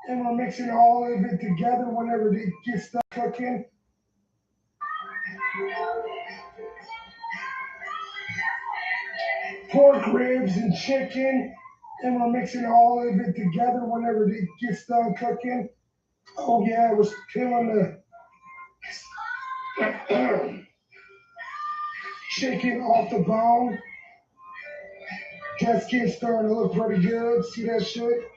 And we're mixing all of it together whenever it gets done cooking. Pork ribs and chicken, and we're mixing all of it together whenever it gets done cooking. Oh yeah, it was peeling the chicken off the bone. Just getting starting to look pretty good. See that shit?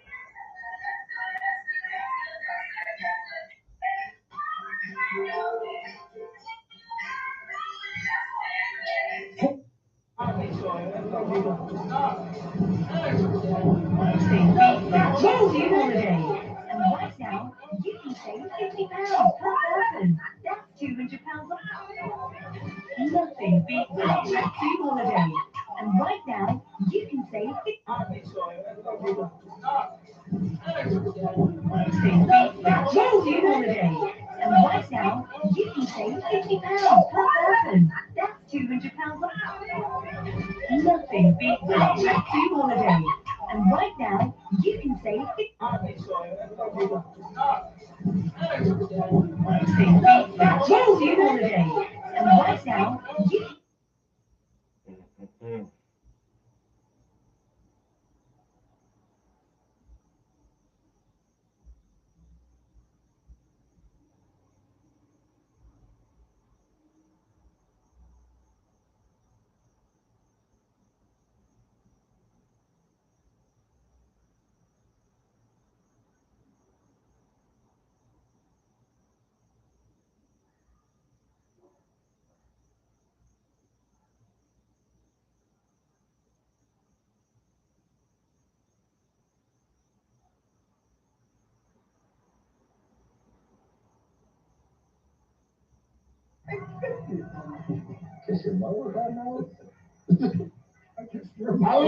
Whoa, you holiday. And right now, you can save £50 per person. That's £200 off. Nothing beats a tattoo holiday. And right now, you can save tattoo holiday. And right now, you can save £50 per person. That's £200 off. Nothing beats a tattoo holiday. And right now, you can save tattoo holiday. And right now, you Kiss your mother right now? I kissed your mother.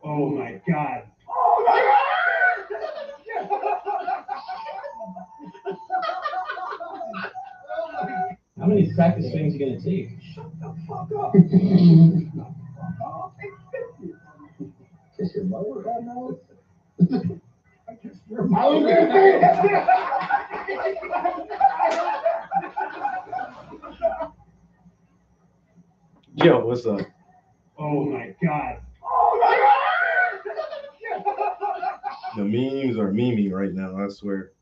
Oh my God. Oh my God. How many practice swings are you gonna take? Shut the fuck up. Kiss your mother right now? I kissed your mother. Yo, what's up? Oh my God. Oh my God. The memes are memeing right now, I swear.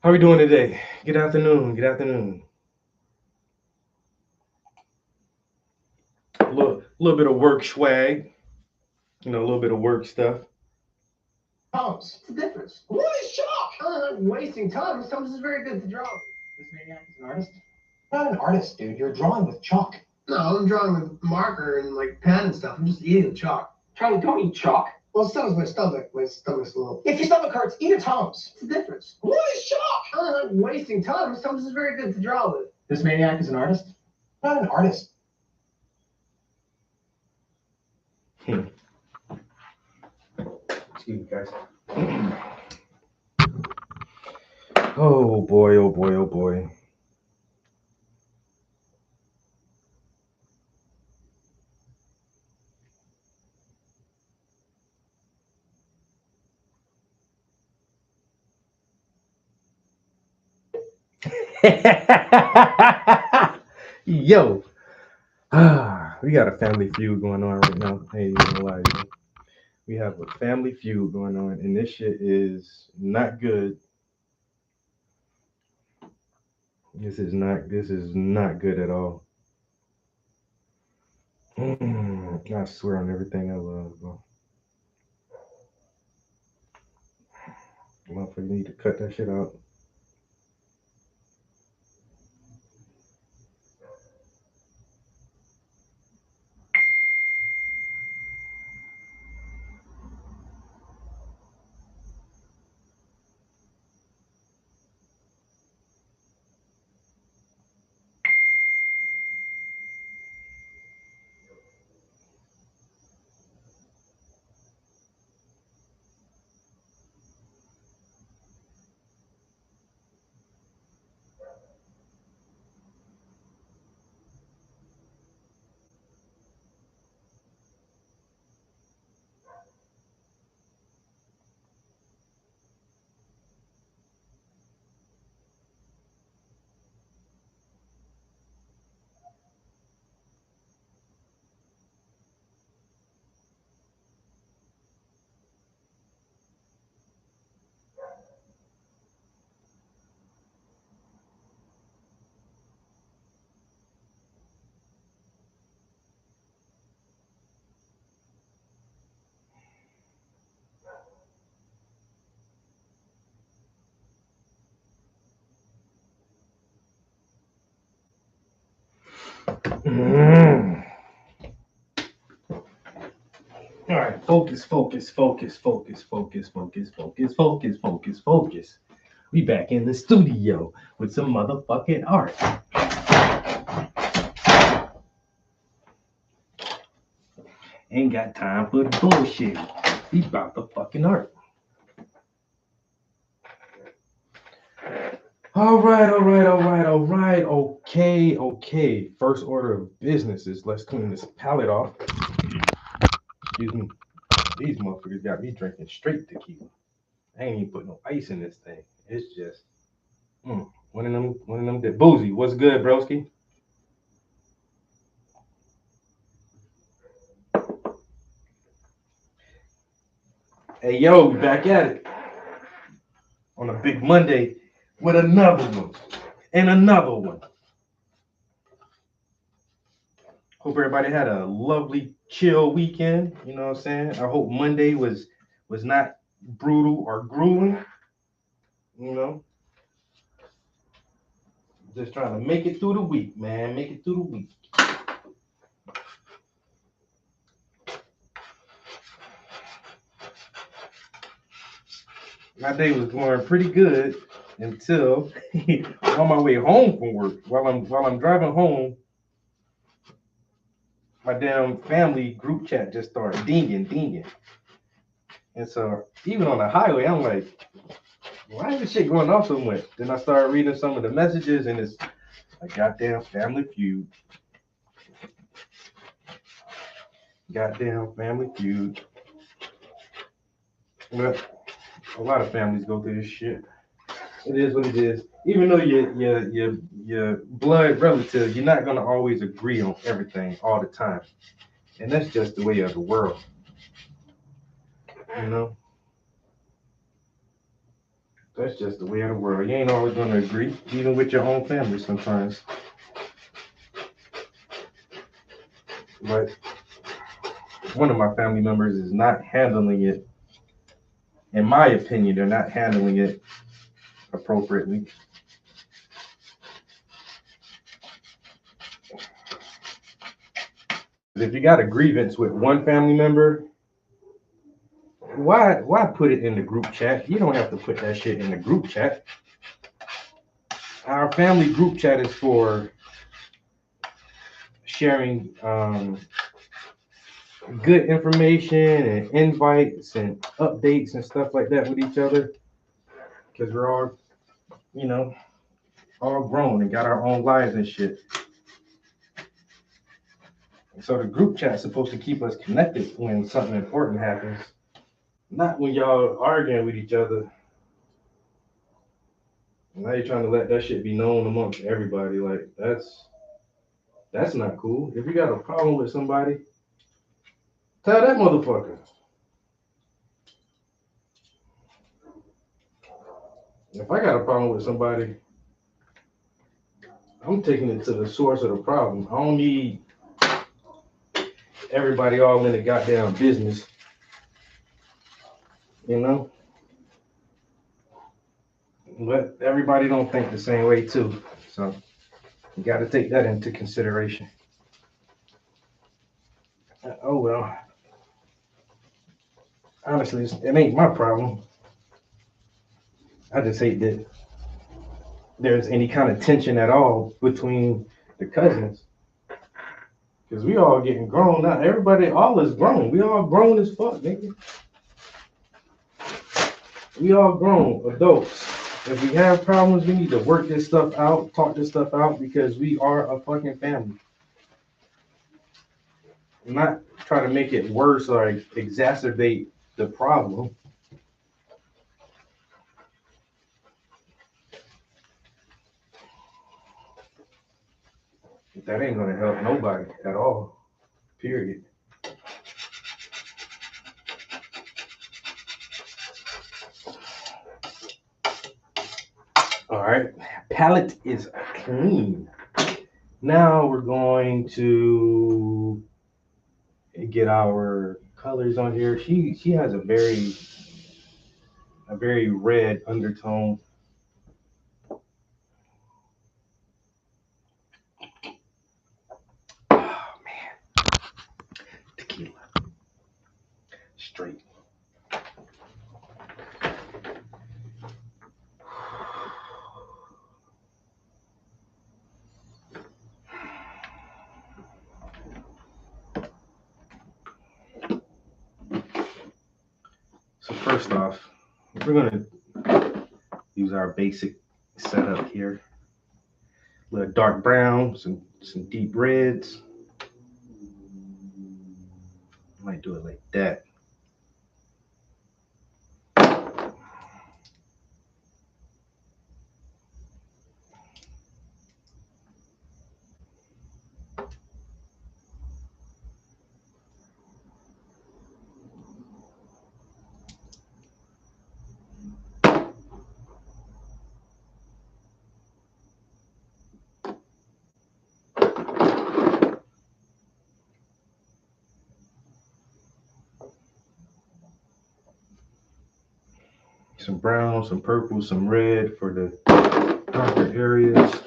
How are we doing today? Good afternoon. Good afternoon. A little bit of work swag, a little bit of work stuff. What's the difference? What is chalk? I'm wasting time. Sometimes it's very good to draw. This maniac is an artist? Not an artist, dude. You're drawing with chalk. No, I'm drawing with marker and like pen and stuff. I'm just eating chalk. Charlie, don't eat chalk. Well, so does my stomach. My stomach's a little. If your stomach hurts, eat a Tums. What's the difference? What is chalk? I'm wasting time. Sometimes it's very good to draw with. This maniac is an artist? Not an artist. Excuse me, guys. Oh boy, oh boy, oh boy. Yo, we got a family feud going on right now. I ain't even gonna lie to you. We have a family feud going on, and this shit is not good. This is not good at all. I swear on everything I love, bro. Motherfucker, you need to cut that shit out. Mm. All right, focus, focus, focus, focus, focus, focus, focus, focus, focus, focus. We back in the studio with some motherfucking art. Ain't got time for the bullshit. We about the fucking art. All right, all right, all right, all right. Okay, okay. First order of business is let's clean this palette off. Excuse me. These motherfuckers got me drinking straight tequila. I ain't even put no ice in this thing. It's just one of them that boozy. What's good, broski? Hey yo, we back at it on a big Monday with another one and another one. Hope everybody had a lovely, chill weekend. You know what I'm saying? I hope Monday was not brutal or grueling. You know, just trying to make it through the week, man. Make it through the week. My day was going pretty good until on my way home from work. While I'm driving home, my damn family group chat just started dinging. And so even on the highway, I'm like, why is this shit going off so much? Then I started reading some of the messages, and it's a goddamn family feud. Goddamn family feud. But a lot of families go through this shit. It is what it is. Even though your blood relative, you're not gonna always agree on everything all the time. And that's just the way of the world. You know? That's just the way of the world. You ain't always gonna agree, even with your own family sometimes. But one of my family members is not handling it. In my opinion, they're not handling it appropriately. If you got a grievance with one family member, why put it in the group chat? You don't have to put that shit in the group chat. Our family group chat is for sharing good information and invites and updates and stuff like that with each other, because we're all, you know, all grown and got our own lives and shit. So the group chat's supposed to keep us connected when something important happens, not when y'all arguing with each other. Now you're trying to let that shit be known amongst everybody. Like that's not cool. If you got a problem with somebody, tell that motherfucker. If I got a problem with somebody, I'm taking it to the source of the problem. I don't need everybody all in the goddamn business. You know? But everybody don't think the same way too. So you gotta take that into consideration. Oh well. Honestly, it ain't my problem. I just hate that there's any kind of tension at all between the cousins. Because we all getting grown now. Everybody, all is grown. We all grown as fuck, nigga. We all grown adults. If we have problems, we need to work this stuff out, talk this stuff out, because we are a fucking family. Not try to make it worse or exacerbate the problem. That ain't gonna help nobody at all. Period. All right, palette is clean. Now we're going to get our colors on here. She has a very red undertone. first off, we're gonna use our basic setup here. A little dark brown, some deep reds. Might do it like that. Some brown, some purple, some red for the darker areas.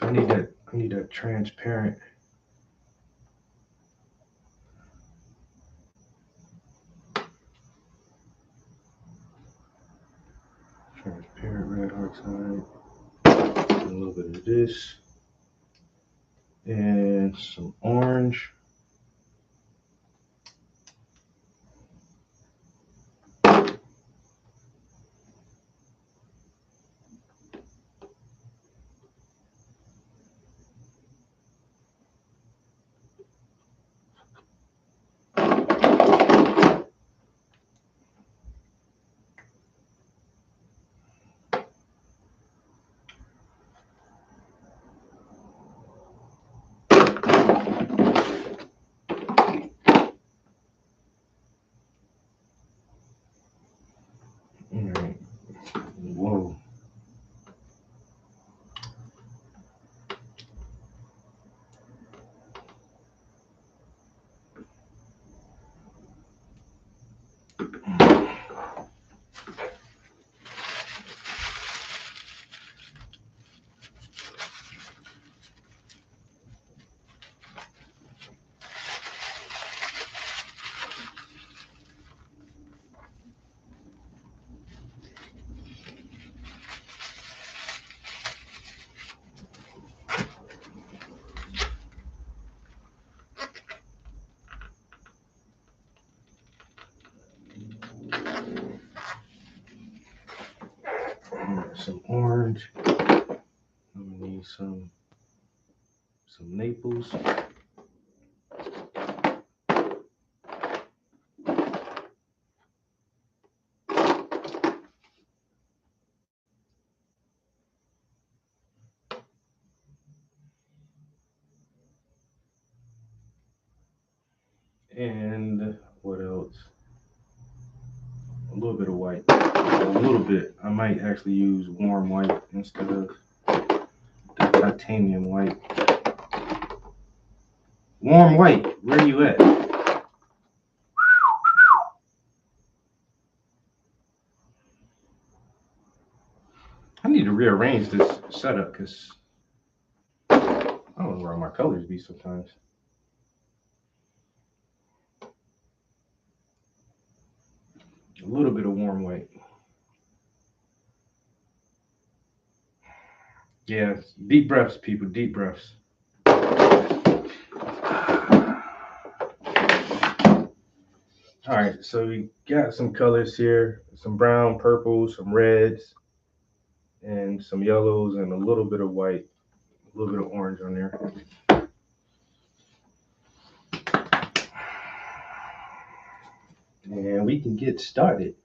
I need that transparent. Transparent red oxide. A little bit of this. And some orange. Alright. Whoa. Some orange. I'm gonna need some Naples. And what else? A little bit of white. A little bit. I might actually use warm white instead of the titanium white. Warm white, where you at? I need to rearrange this setup because I don't know where all my colors be sometimes. A little bit of warm white. Yeah, deep breaths, people, deep breaths. All right, so we got some colors here, some brown, purple, some reds, and some yellows, and a little bit of white, a little bit of orange on there. And we can get started.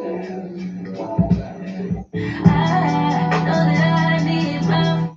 that I need my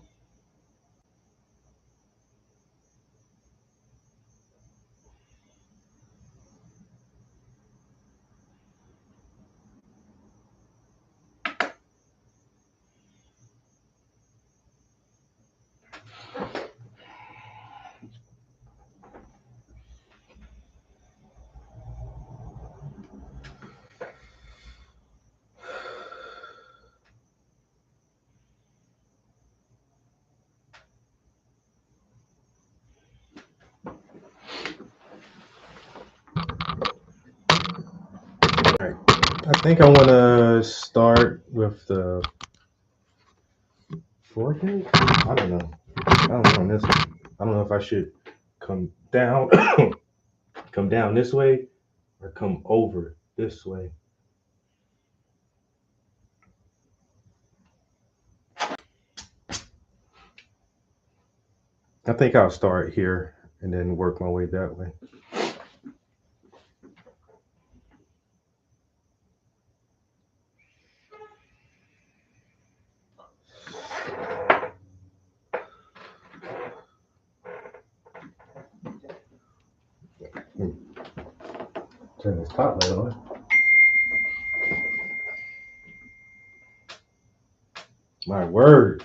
I think I want to start with the forehead. I don't know. I don't know on this one. I don't know if I should come down, come down this way, or come over this way. I think I'll start here and then work my way that way. Turn this top light on. My word.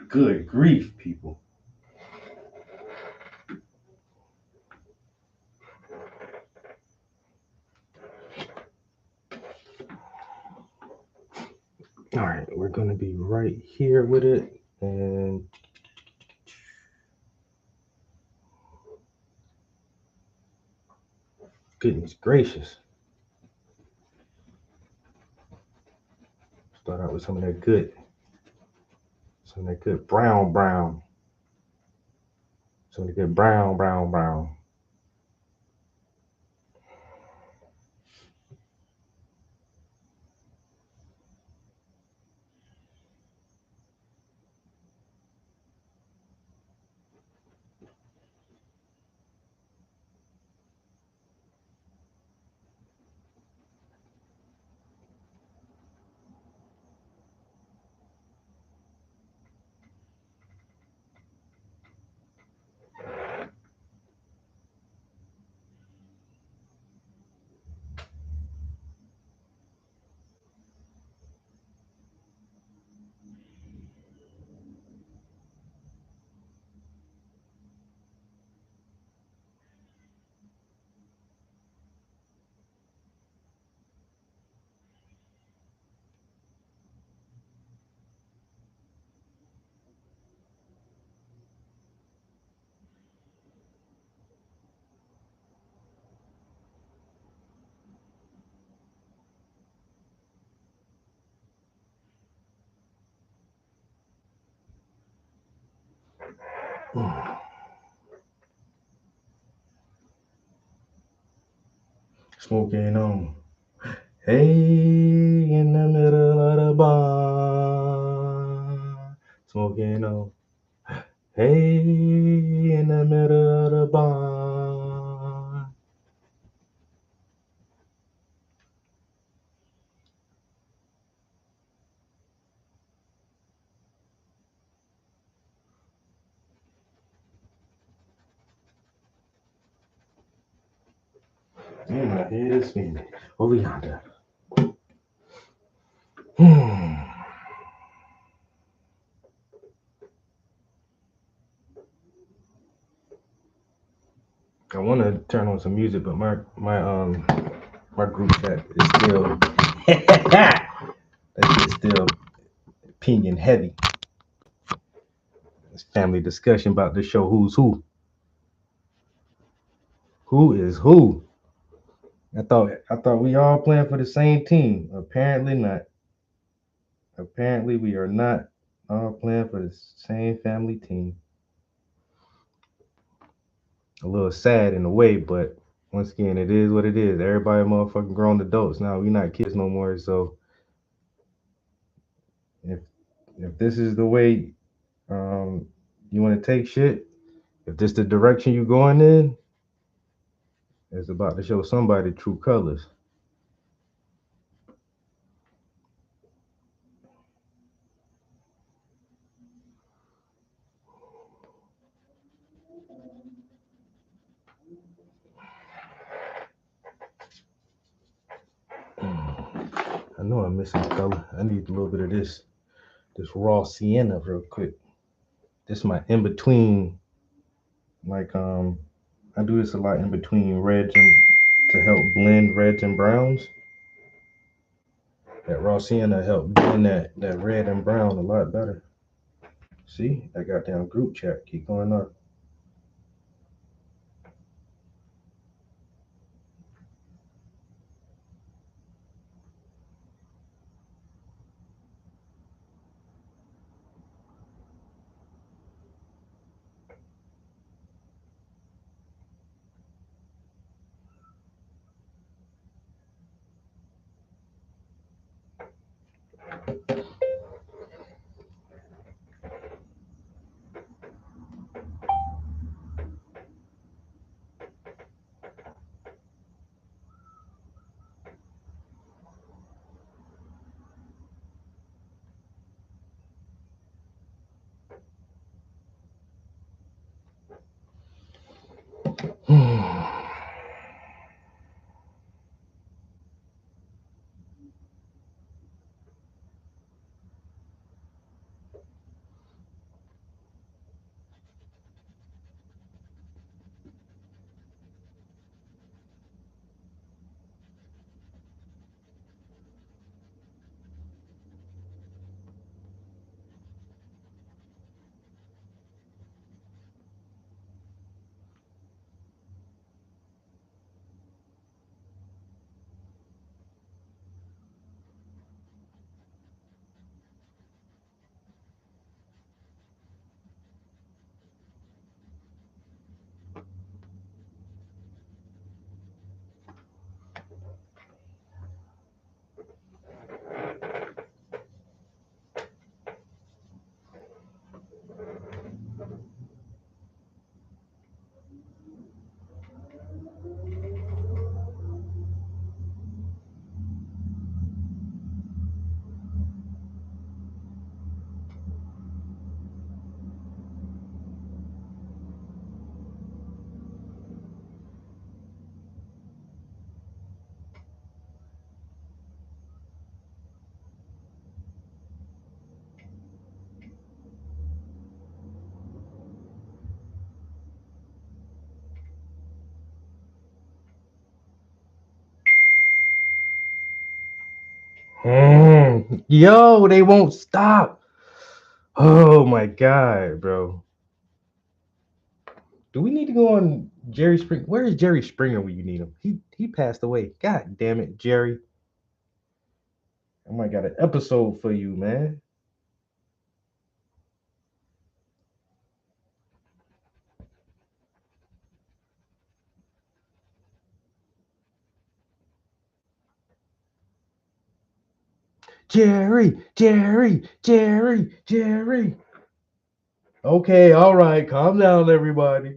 Good grief, people. All right, we're going to be right here with it. And goodness gracious. Start out with some of that good brown. Some of the good brown. Smoking on. Hey, in the middle of the bar. Smoking on. Hey, in the middle of the bar. And my head is spinning. Over yonder. I want to turn on some music, but my group chat is still it's still pinging heavy. It's family discussion about this show. Who's who? Who is who? I thought we all playing for the same team. Apparently not. Apparently we are not all playing for the same family team. a little sad in a way, but once again, it is what it is. Everybody motherfucking grown adults now. We not kids no more. So if this is the way um you want to take shit, if this the direction you going in, it's about to show somebody true colors. I know I'm missing color. I need a little bit of this raw sienna real quick. This is my in between. Like I do this a lot in between reds and to help blend reds and browns. That raw sienna help blend that red and brown a lot better. See, that goddamn group chat keep going up. Yo, they won't stop. Oh my god, bro. Do we need to go on Jerry Springer? Where is Jerry Springer when you need him? He passed away. God damn it, Jerry. I might got an episode for you, man. Jerry, Jerry, Jerry, Jerry. Okay, all right, calm down, everybody.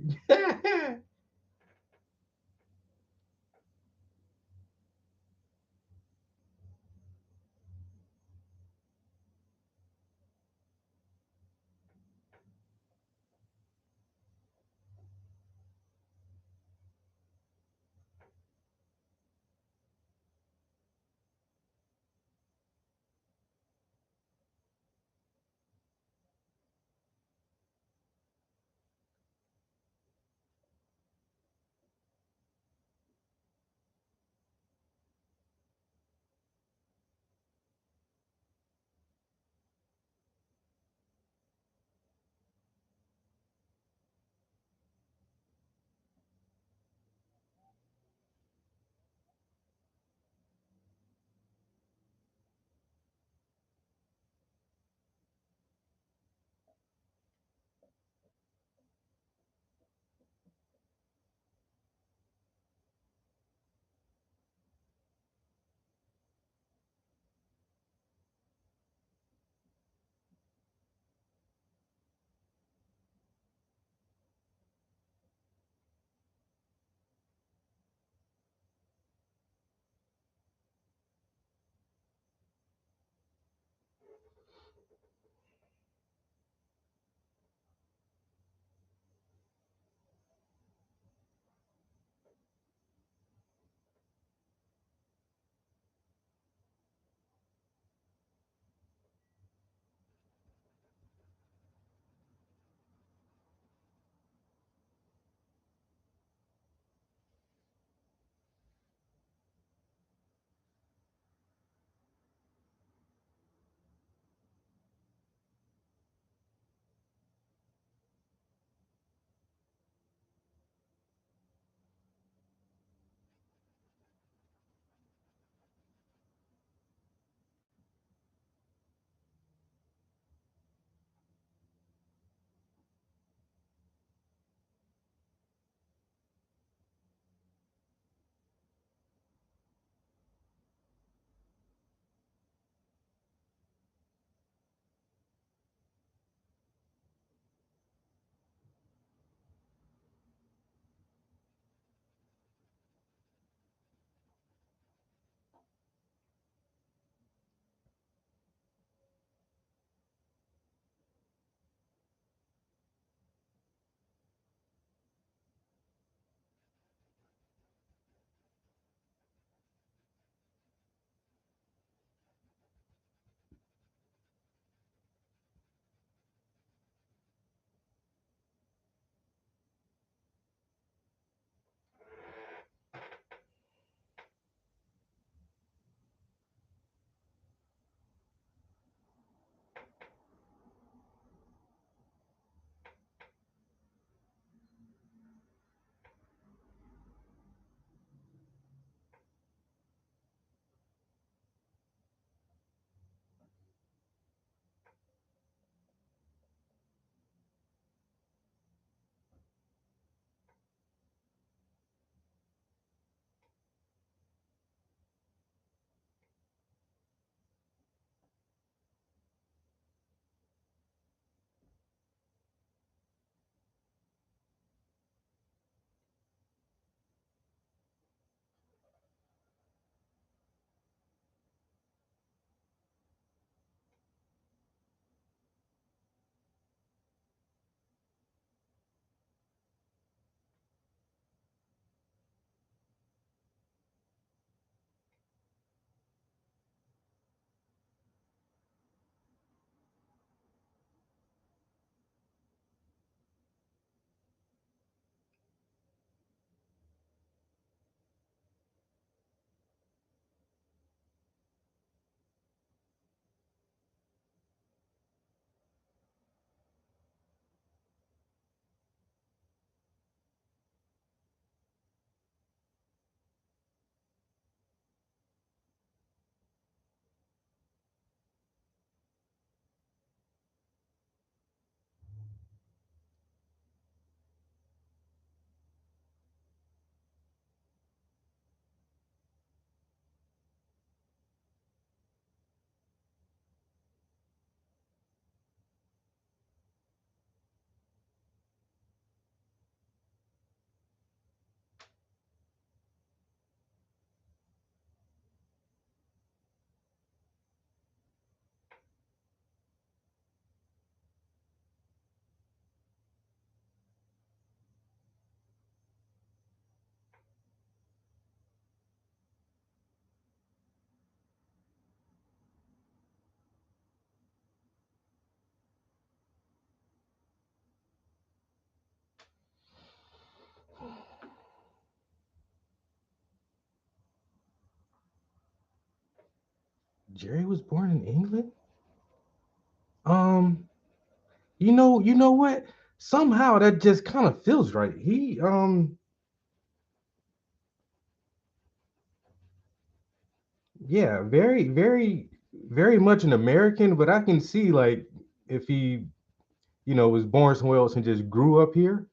Jerry was born in England. You know what? Somehow that just kind of feels right. Yeah, very much an American, but I can see like if he, was born somewhere else and just grew up here.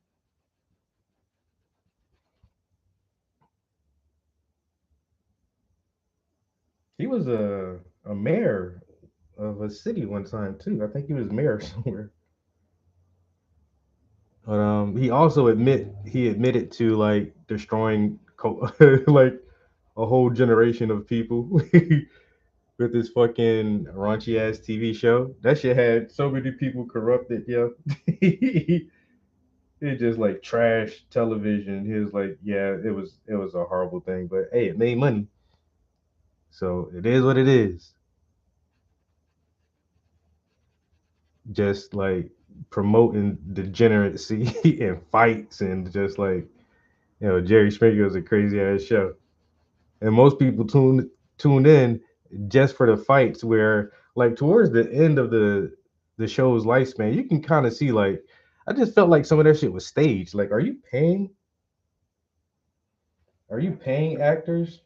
He was a mayor of a city one time too. I think he was mayor somewhere. But he admitted to like destroying like a whole generation of people with this fucking raunchy ass TV show. That shit had so many people corrupted, yo. It just like trash television. He was like, yeah, it was a horrible thing, but hey, it made money, so it is what it is. Just like promoting degeneracy and fights and just like Jerry Springer was a crazy ass show, and most people tuned in just for the fights. Where like towards the end of the show's lifespan, you can kind of see like I just felt like some of that shit was staged. Like, are you paying actors?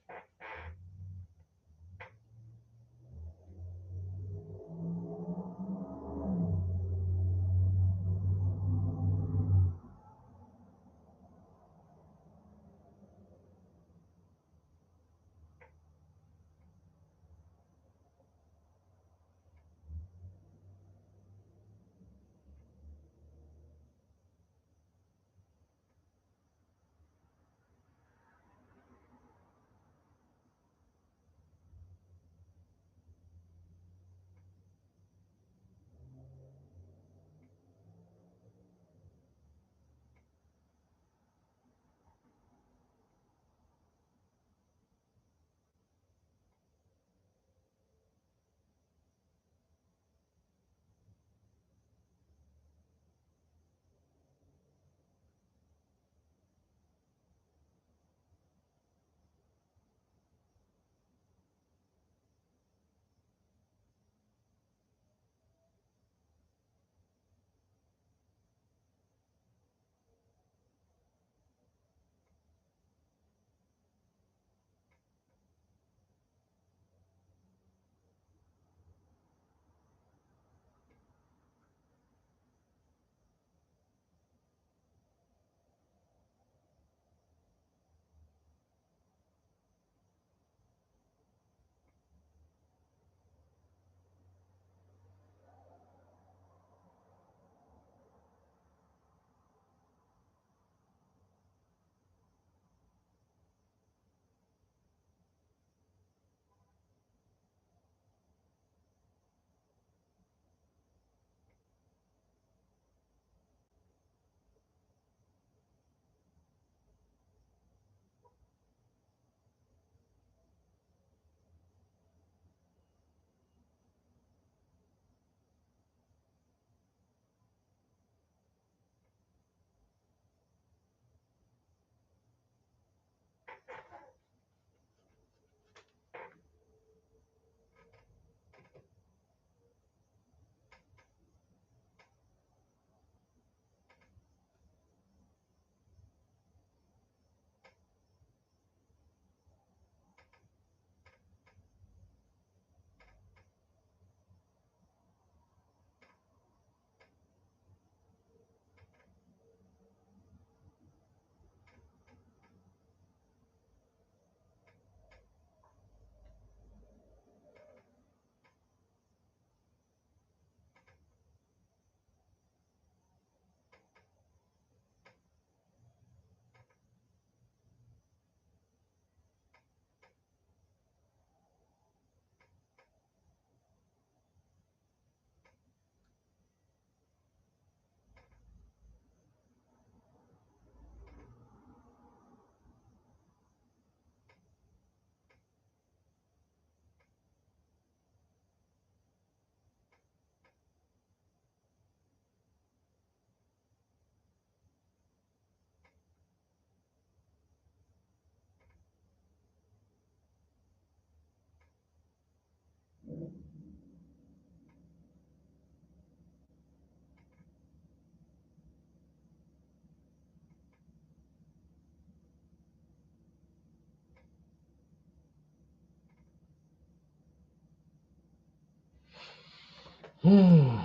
Hmm.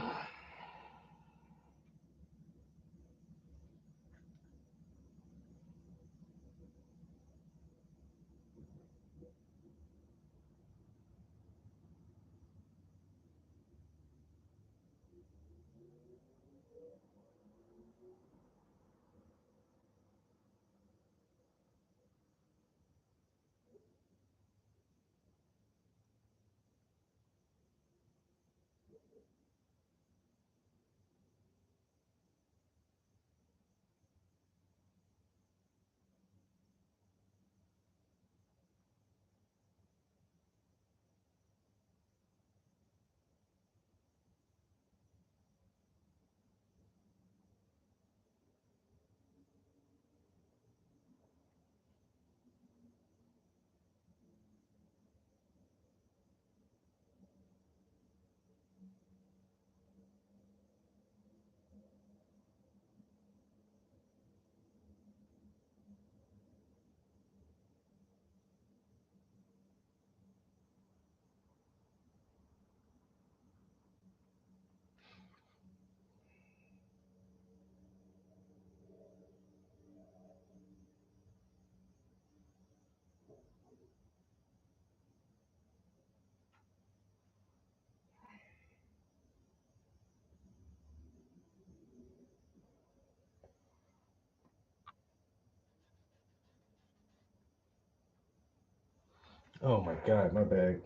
Oh my God, my bad.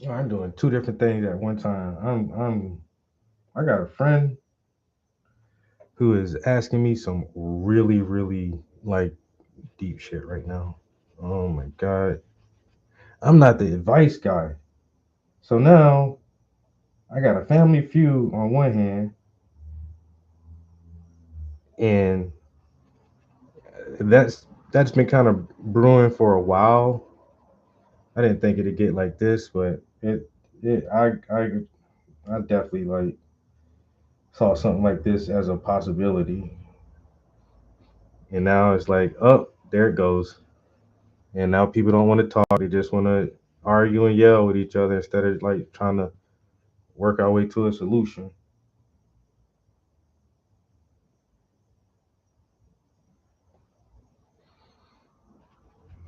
I'm doing two different things at one time. I got a friend who is asking me some really, really like deep shit right now. Oh my God. I'm not the advice guy. So now I got a family feud on one hand, and that's been kind of brewing for a while. I didn't think it'd get like this, but I definitely like saw something like this as a possibility. And now it's like, oh, there it goes. And now people don't want to talk. They just want to argue and yell with each other instead of like trying to work our way to a solution.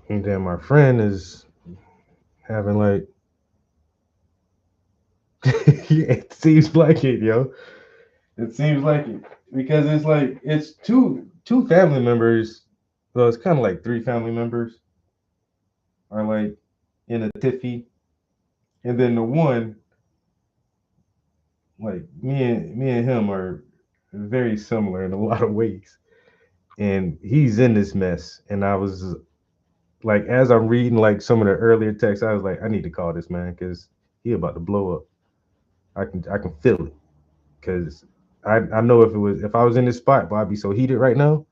And then my friend is having like, it seems like it, yo. It seems like it because it's like it's two family members. Well, it's kind of like three family members are like in a tiffy, and then the one like me and him are very similar in a lot of ways. And he's in this mess, and I was like, as I'm reading like some of the earlier texts, I was like, I need to call this man because he about to blow up. I can feel it because I know if I was in this spot, but I'd be so heated right now.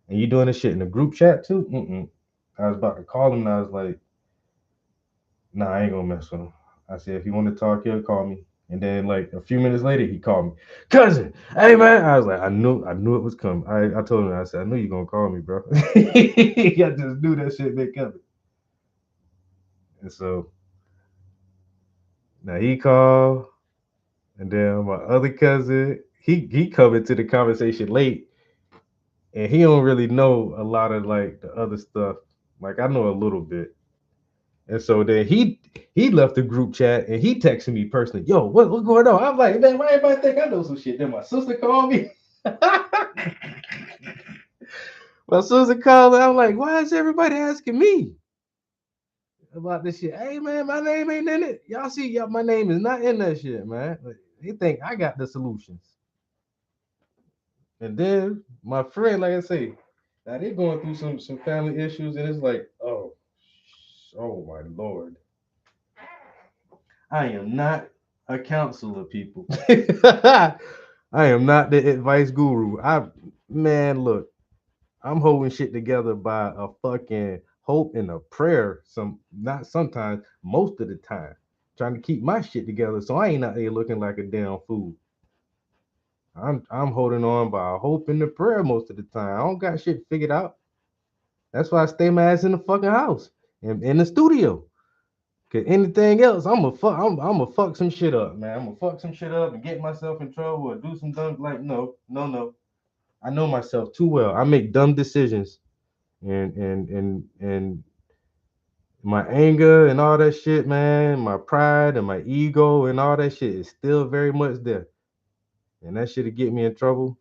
And you doing this shit in a group chat too? Mm-mm. I was about to call him and I was like, nah, I ain't gonna mess with him. I said, if you want to talk, he'll call me. And then like a few minutes later, he called me, cousin. Hey man, I was like, I knew it was coming. I told him, I said, I knew you gonna call me, bro. I just knew that shit been coming. And so now he called, and then my other cousin, he come into the conversation late, and he don't really know a lot of like the other stuff. Like I know a little bit. And so then he left the group chat and he texted me personally, yo, what's going on? I'm like, man, why everybody think I know some shit? Then my sister called me. My sister called me. I'm like, why is everybody asking me about this shit? Hey man, my name ain't in it. Y'all see, my name is not in that shit, man. Like, they think I got the solutions. And then my friend, like I say, now they're going through some family issues, and it's like, oh my lord. I am not a counselor, people. I am not the advice guru. Man, look, I'm holding shit together by a fucking hope and a prayer. Not sometimes, most of the time, trying to keep my shit together so I ain't out there looking like a damn fool. I'm holding on by a hope and a prayer most of the time. I don't got shit figured out. That's why I stay my ass in the fucking house and in the studio. Cause anything else, I'm fuck some shit up, man. I'm gonna fuck some shit up and get myself in trouble or do some dumb like no. I know myself too well. I make dumb decisions, and my anger and all that shit, man. My pride and my ego and all that shit is still very much there, and that shit'll get me in trouble.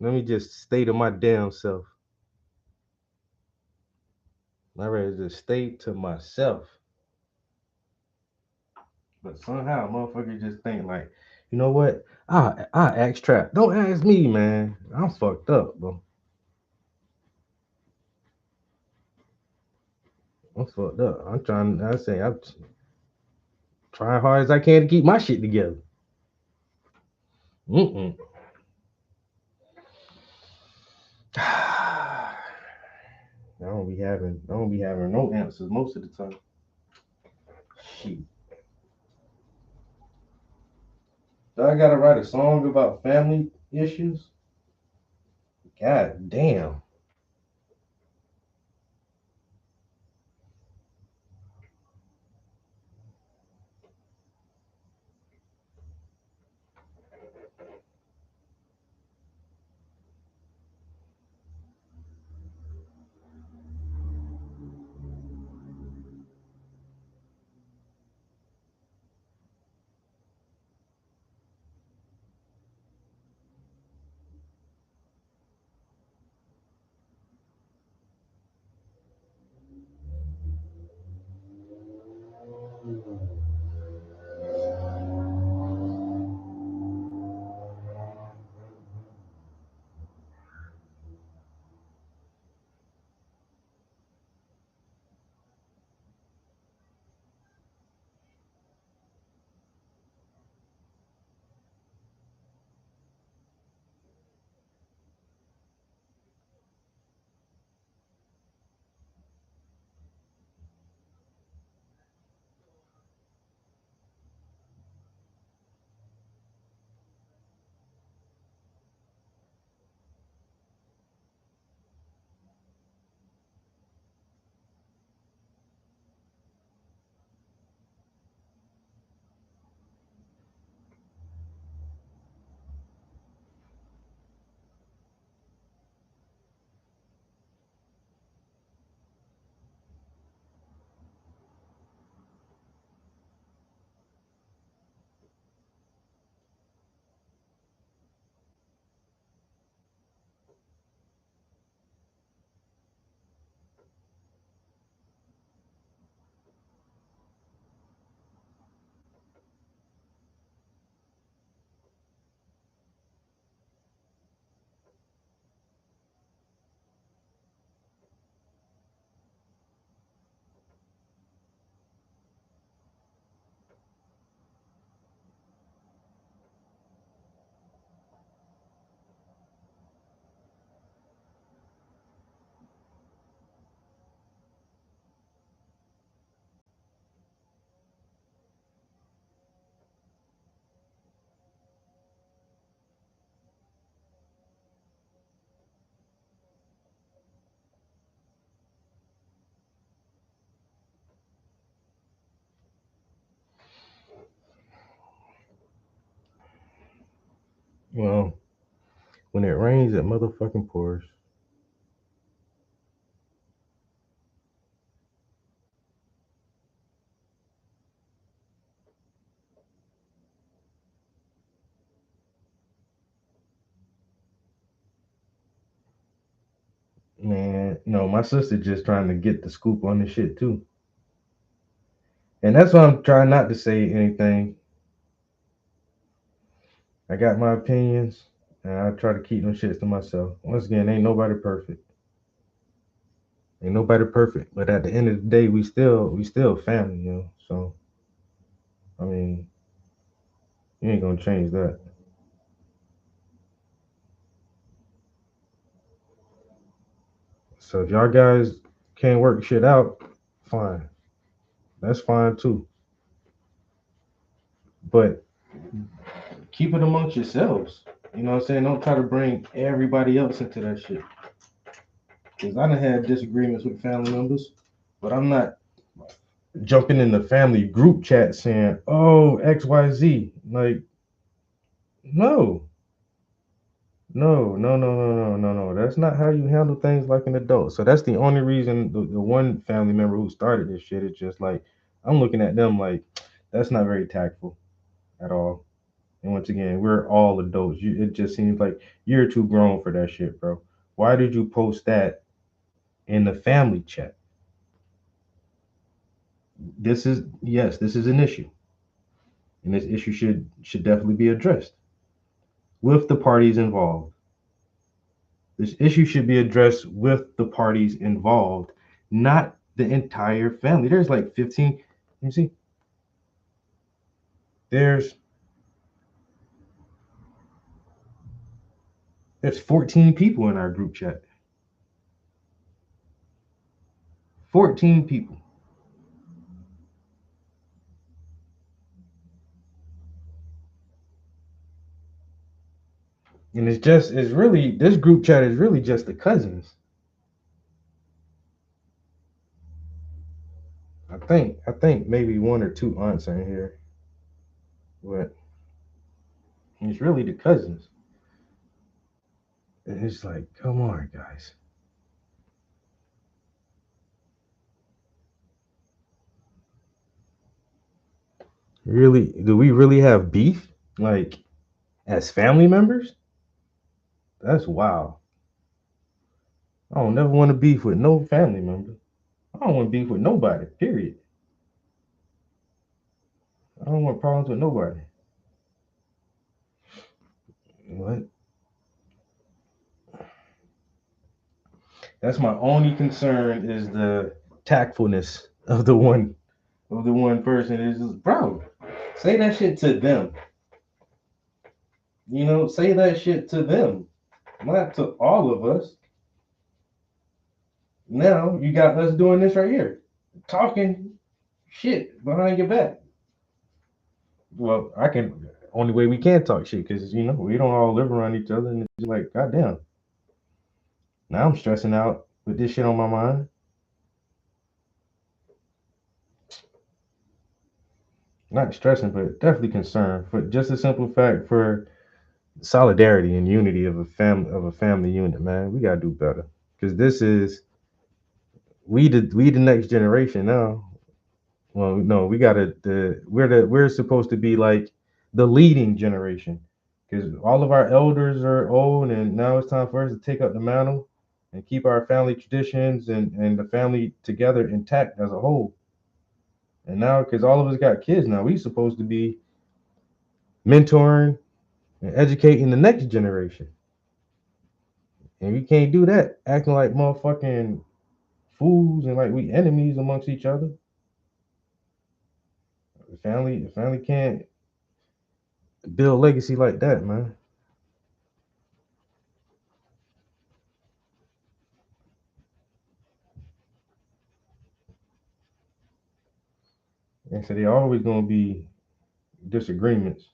Let me just stay to my damn self. I'd rather just stay to myself. But somehow motherfuckers just think like, you know what? I ask Trap. Don't ask me, man. I'm fucked up, bro. I'm fucked up. I'm trying hard as I can to keep my shit together. Mm-mm. I don't be having no answers most of the time. Shit. Do I gotta write a song about family issues? God damn. Well, when it rains, it motherfucking pours. Man, no, my sister just trying to get the scoop on this shit too. And that's why I'm trying not to say anything. I got my opinions, and I try to keep them shits to myself. Once again, ain't nobody perfect. Ain't nobody perfect. But at the end of the day, we still family, you know. So I mean, you ain't gonna change that. So if y'all guys can't work shit out, fine. That's fine too. But keep it amongst yourselves. You know what I'm saying? Don't try to bring everybody else into that shit. Because I done had disagreements with family members, but I'm not jumping in the family group chat saying, "Oh, XYZ." Like, no, no. That's not how you handle things like an adult. So that's the only reason the one family member who started this shit is just like, I'm looking at them like, that's not very tactful at all. And once again, we're all adults. It just seems like you're too grown for that shit, bro. Why did you post that in the family chat? This is an issue, and this issue should definitely be addressed with the parties involved. This issue should be addressed with the parties involved, not the entire family. There's like 15. Let me see. There's there's 14 people in our group chat. 14 people. And it's really, this group chat is really just the cousins. I think maybe one or two aunts are in here, but it's really the cousins. And it's like, come on, guys. Really, do we really have beef? Like, as family members? That's wild. I don't never want to beef with no family member. I don't want to beef with nobody, period. I don't want problems with nobody. What? That's my only concern is the tactfulness of the one person is just, bro, say that shit to them. Say that shit to them, not to all of us. Now you got us doing this right here, talking shit behind your back. Well, I can. Only way we can talk shit because we don't all live around each other, and it's just like, goddamn. Now I'm stressing out with this shit on my mind. Not stressing, but definitely concerned for just a simple fact for solidarity and unity of a family unit. Man, we gotta do better because this is we the next generation now. Well, no, we gotta we're supposed to be like the leading generation because all of our elders are old, and now it's time for us to take up the mantle and keep our family traditions and the family together intact as a whole. And now, because all of us got kids now, we supposed to be mentoring and educating the next generation, and we can't do that acting like motherfucking fools and like we enemies amongst each other. The family can't build legacy like that, man. And so they always gonna be disagreements.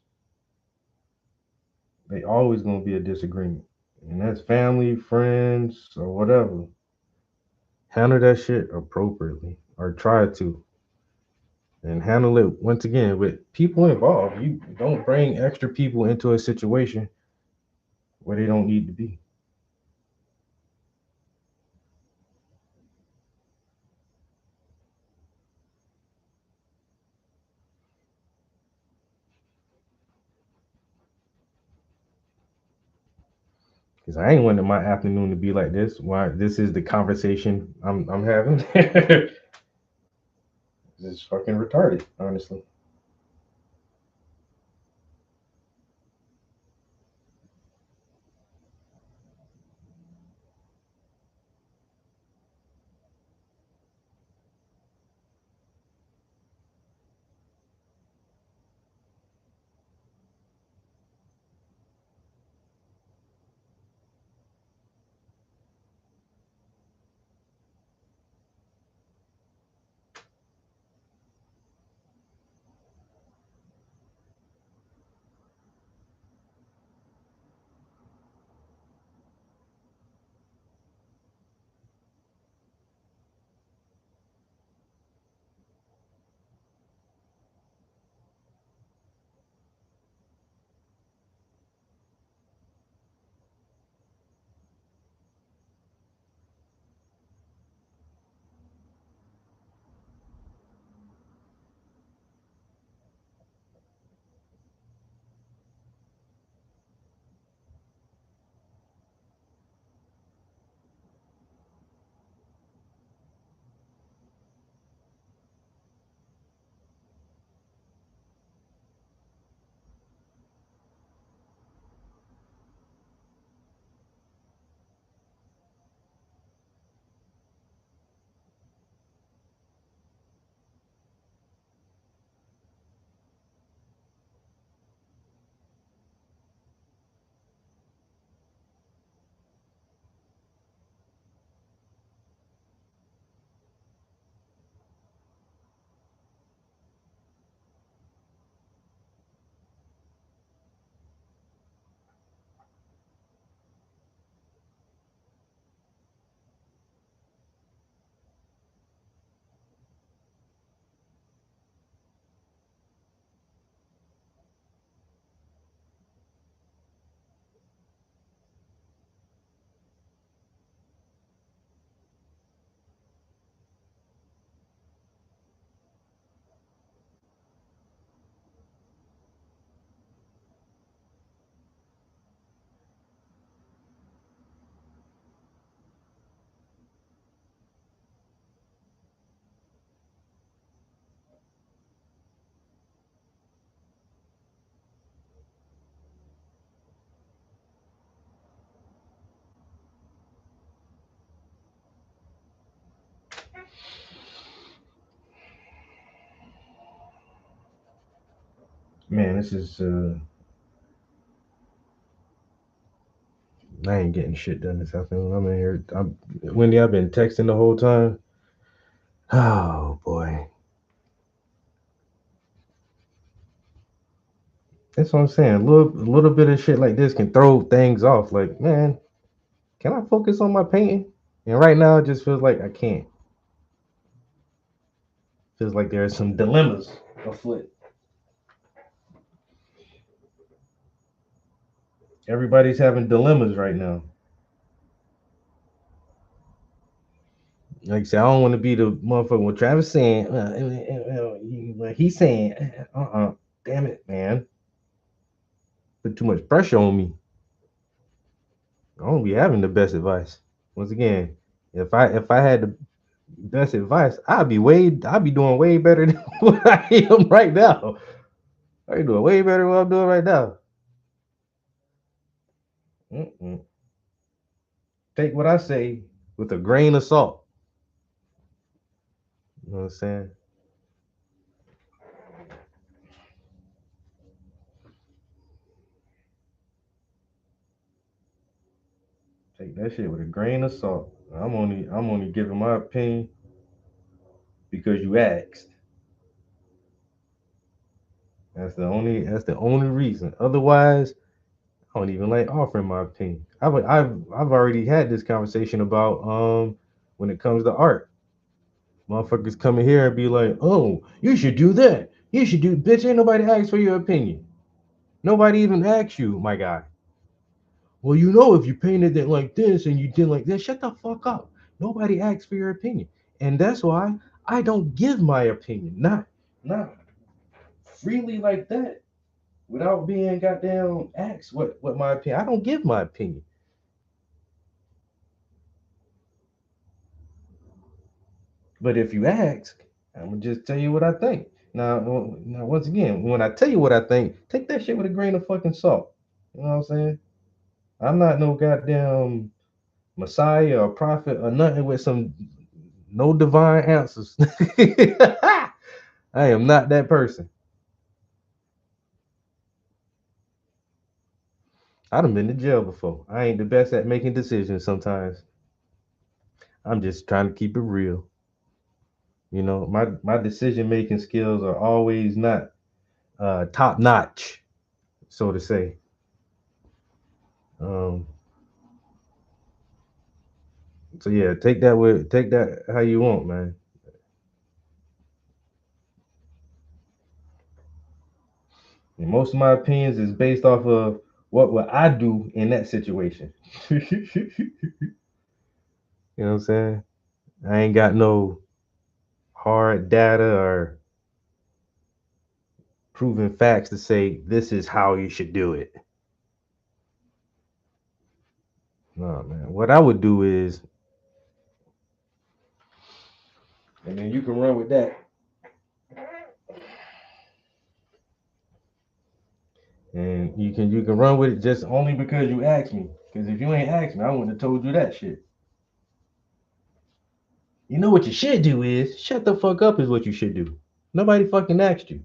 They always gonna be a disagreement, and that's family, friends, or whatever. Handle that shit appropriately, or try to, and handle it once again with people involved. You don't bring extra people into a situation where they don't need to be. Because I ain't wanting my afternoon to be like this. Why this is the conversation I'm having. This is fucking retarded, honestly. Man, this is I ain't getting shit done this afternoon. I'm in here. Wendy, I've been texting the whole time. Oh boy. That's what I'm saying. A little bit of shit like this can throw things off. Like, man, can I focus on my painting? And right now it just feels like I can't. Feels like there are some dilemmas afoot. Everybody's having dilemmas right now. Like I said, I don't want to be the motherfucker when Travis saying, he's saying, damn it, man. Put too much pressure on me. I don't be having the best advice. Once again, if I had the best advice, I'd be doing way better than what I am right now. I be doing way better than what I'm doing right now. Mm-mm. Take what I say with a grain of salt. You know what I'm saying? Take that shit with a grain of salt. I'm only giving my opinion because you asked. That's the only reason. Otherwise, I don't even like offering my opinion. I've already had this conversation about when it comes to art. Motherfuckers come in here and be like, oh, you should do that. You should do bitch, ain't nobody asked for your opinion. Nobody even asked you, my guy. well, you know, if you painted it like this and you did like this, shut the fuck up. Nobody asks for your opinion. And that's why I don't give my opinion. Not freely like that without being goddamn asked what my opinion. I don't give my opinion. But if you ask, I'm gonna just tell you what I think. Now, once again, when I tell you what I think, take that shit with a grain of fucking salt. You know what I'm saying? I'm not no goddamn messiah or prophet or nothing with some no divine answers. I am not that person. I done been to jail before. I ain't the best at making decisions sometimes. I'm just trying to keep it real. You know, my decision making skills are always not top notch, so to say. Um, so yeah, take that how you want, man. And most of my opinions is based off of what would I do in that situation. You know what I'm saying? I ain't got no hard data or proven facts to say this is how you should do it. No, man. What I would do is, and then you can run with that. And you can run with it just only because you asked me. Because if you ain't asked me, I wouldn't have told you that shit. You know what you should do is shut the fuck up is what you should do. Nobody fucking asked you.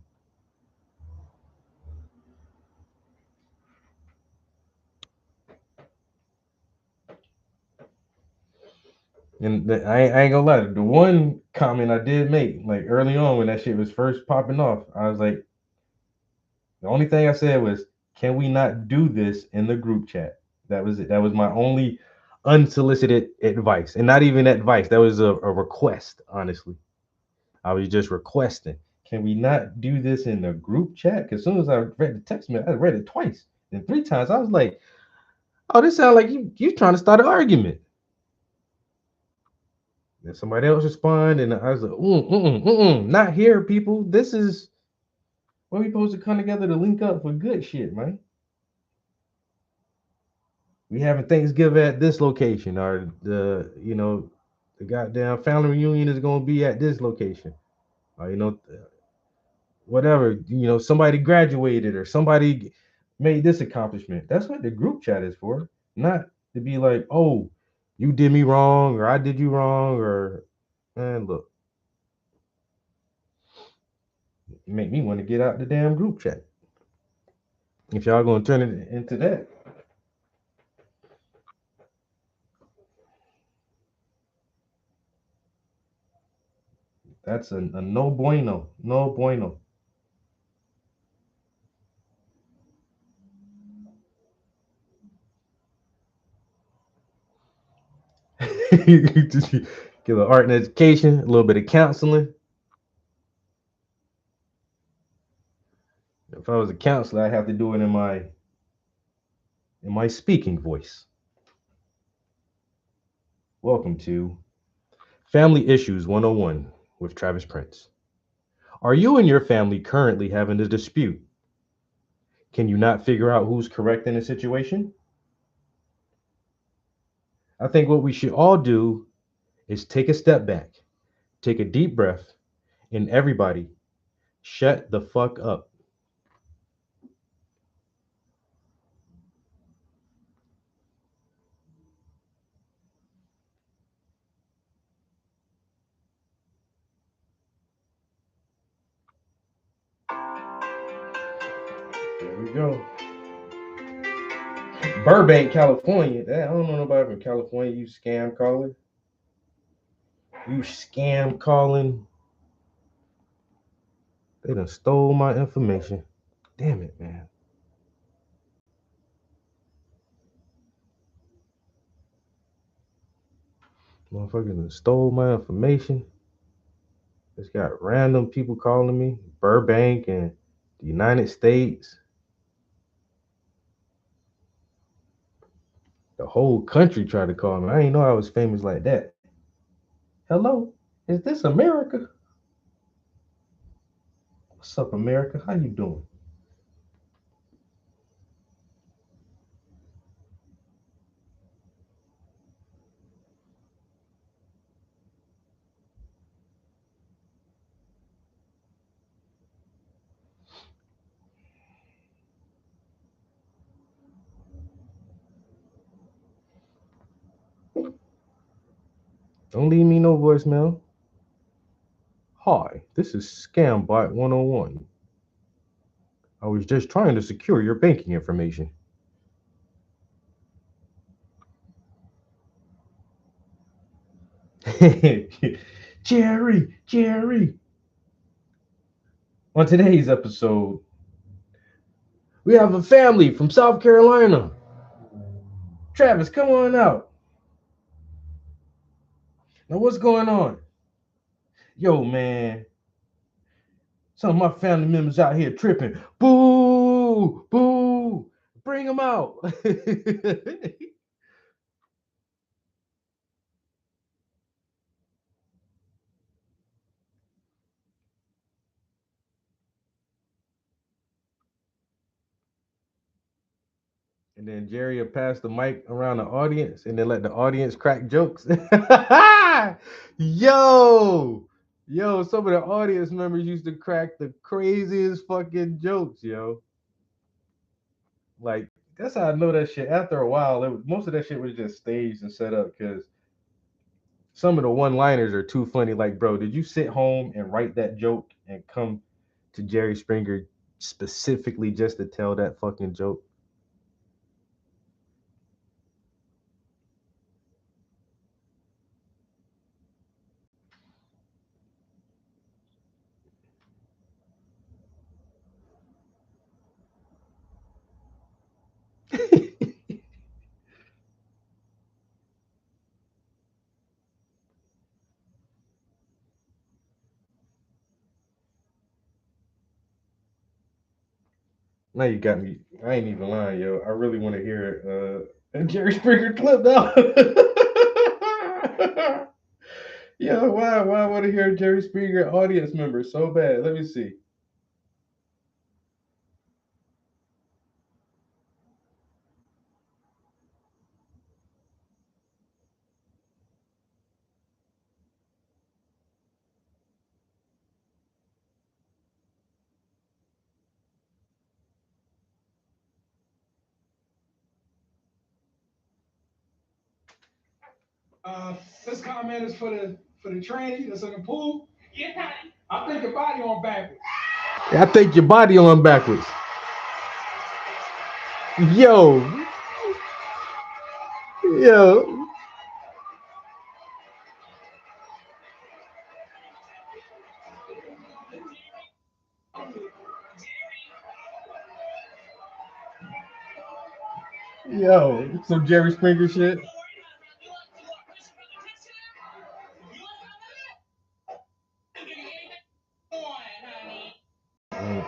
And I ain't gonna lie. The one comment I did make, like early on when that shit was first popping off, I was like, the only thing I said was, can we not do this in the group chat? That was it. That was my only unsolicited advice. And not even advice. That was a request, honestly. I was just requesting. Can we not do this in the group chat? Because as soon as I read the text message, I read it twice and three times. I was like, oh, this sounds like you trying to start an argument. And somebody else respond, and I was like, not here, people. This is where we supposed to come together to link up for good shit, man. We having Thanksgiving at this location, or the goddamn family reunion is gonna be at this location, or whatever. Somebody graduated or somebody made this accomplishment. That's what the group chat is for, not to be like, oh, you did me wrong or I did you wrong or man, look, you make me want to get out the damn group chat. If y'all gonna turn it into that, that's a no bueno, no bueno. Give an art and education, a little bit of counseling. If I was a counselor, I'd have to do it in my speaking voice. Welcome to Family Issues 101 with Travis Prince. Are you and your family currently having a dispute? Can you not figure out who's correct in a situation? I think what we should all do is take a step back, take a deep breath, and everybody shut the fuck up. There we go. Burbank, California. I don't know nobody from California. You scam calling. You scam calling. They done stole my information. Damn it, man. Motherfuckers done stole my information. Just got random people calling me. Burbank and the United States. The whole country tried to call me. I didn't know I was famous like that. Hello, is this America? What's up, America? How you doing? Don't leave me no voicemail. Hi, this is Scambot 101. I was just trying to secure your banking information. Jerry. On today's episode, we have a family from South Carolina. Travis, come on out. Now, what's going on? Yo, man, some of my family members out here tripping. Boo, boo, bring them out. And then Jerry will pass the mic around the audience and then let the audience crack jokes. yo, some of the audience members used to crack the craziest fucking jokes, yo. Like, that's how I know that shit. After a while, most of that shit was just staged and set up because some of the one-liners are too funny. Like, bro, did you sit home and write that joke and come to Jerry Springer specifically just to tell that fucking joke? Now you got me. I ain't even lying, yo. I really want to hear a Jerry Springer clip now. Yo, why I want to hear a Jerry Springer audience member so bad? Let me see. This comment is for the tranny that's in the pool. Yeah, honey. I think your body on backwards. I think your body on backwards. Yo. Yo, some Jerry Springer shit. Comments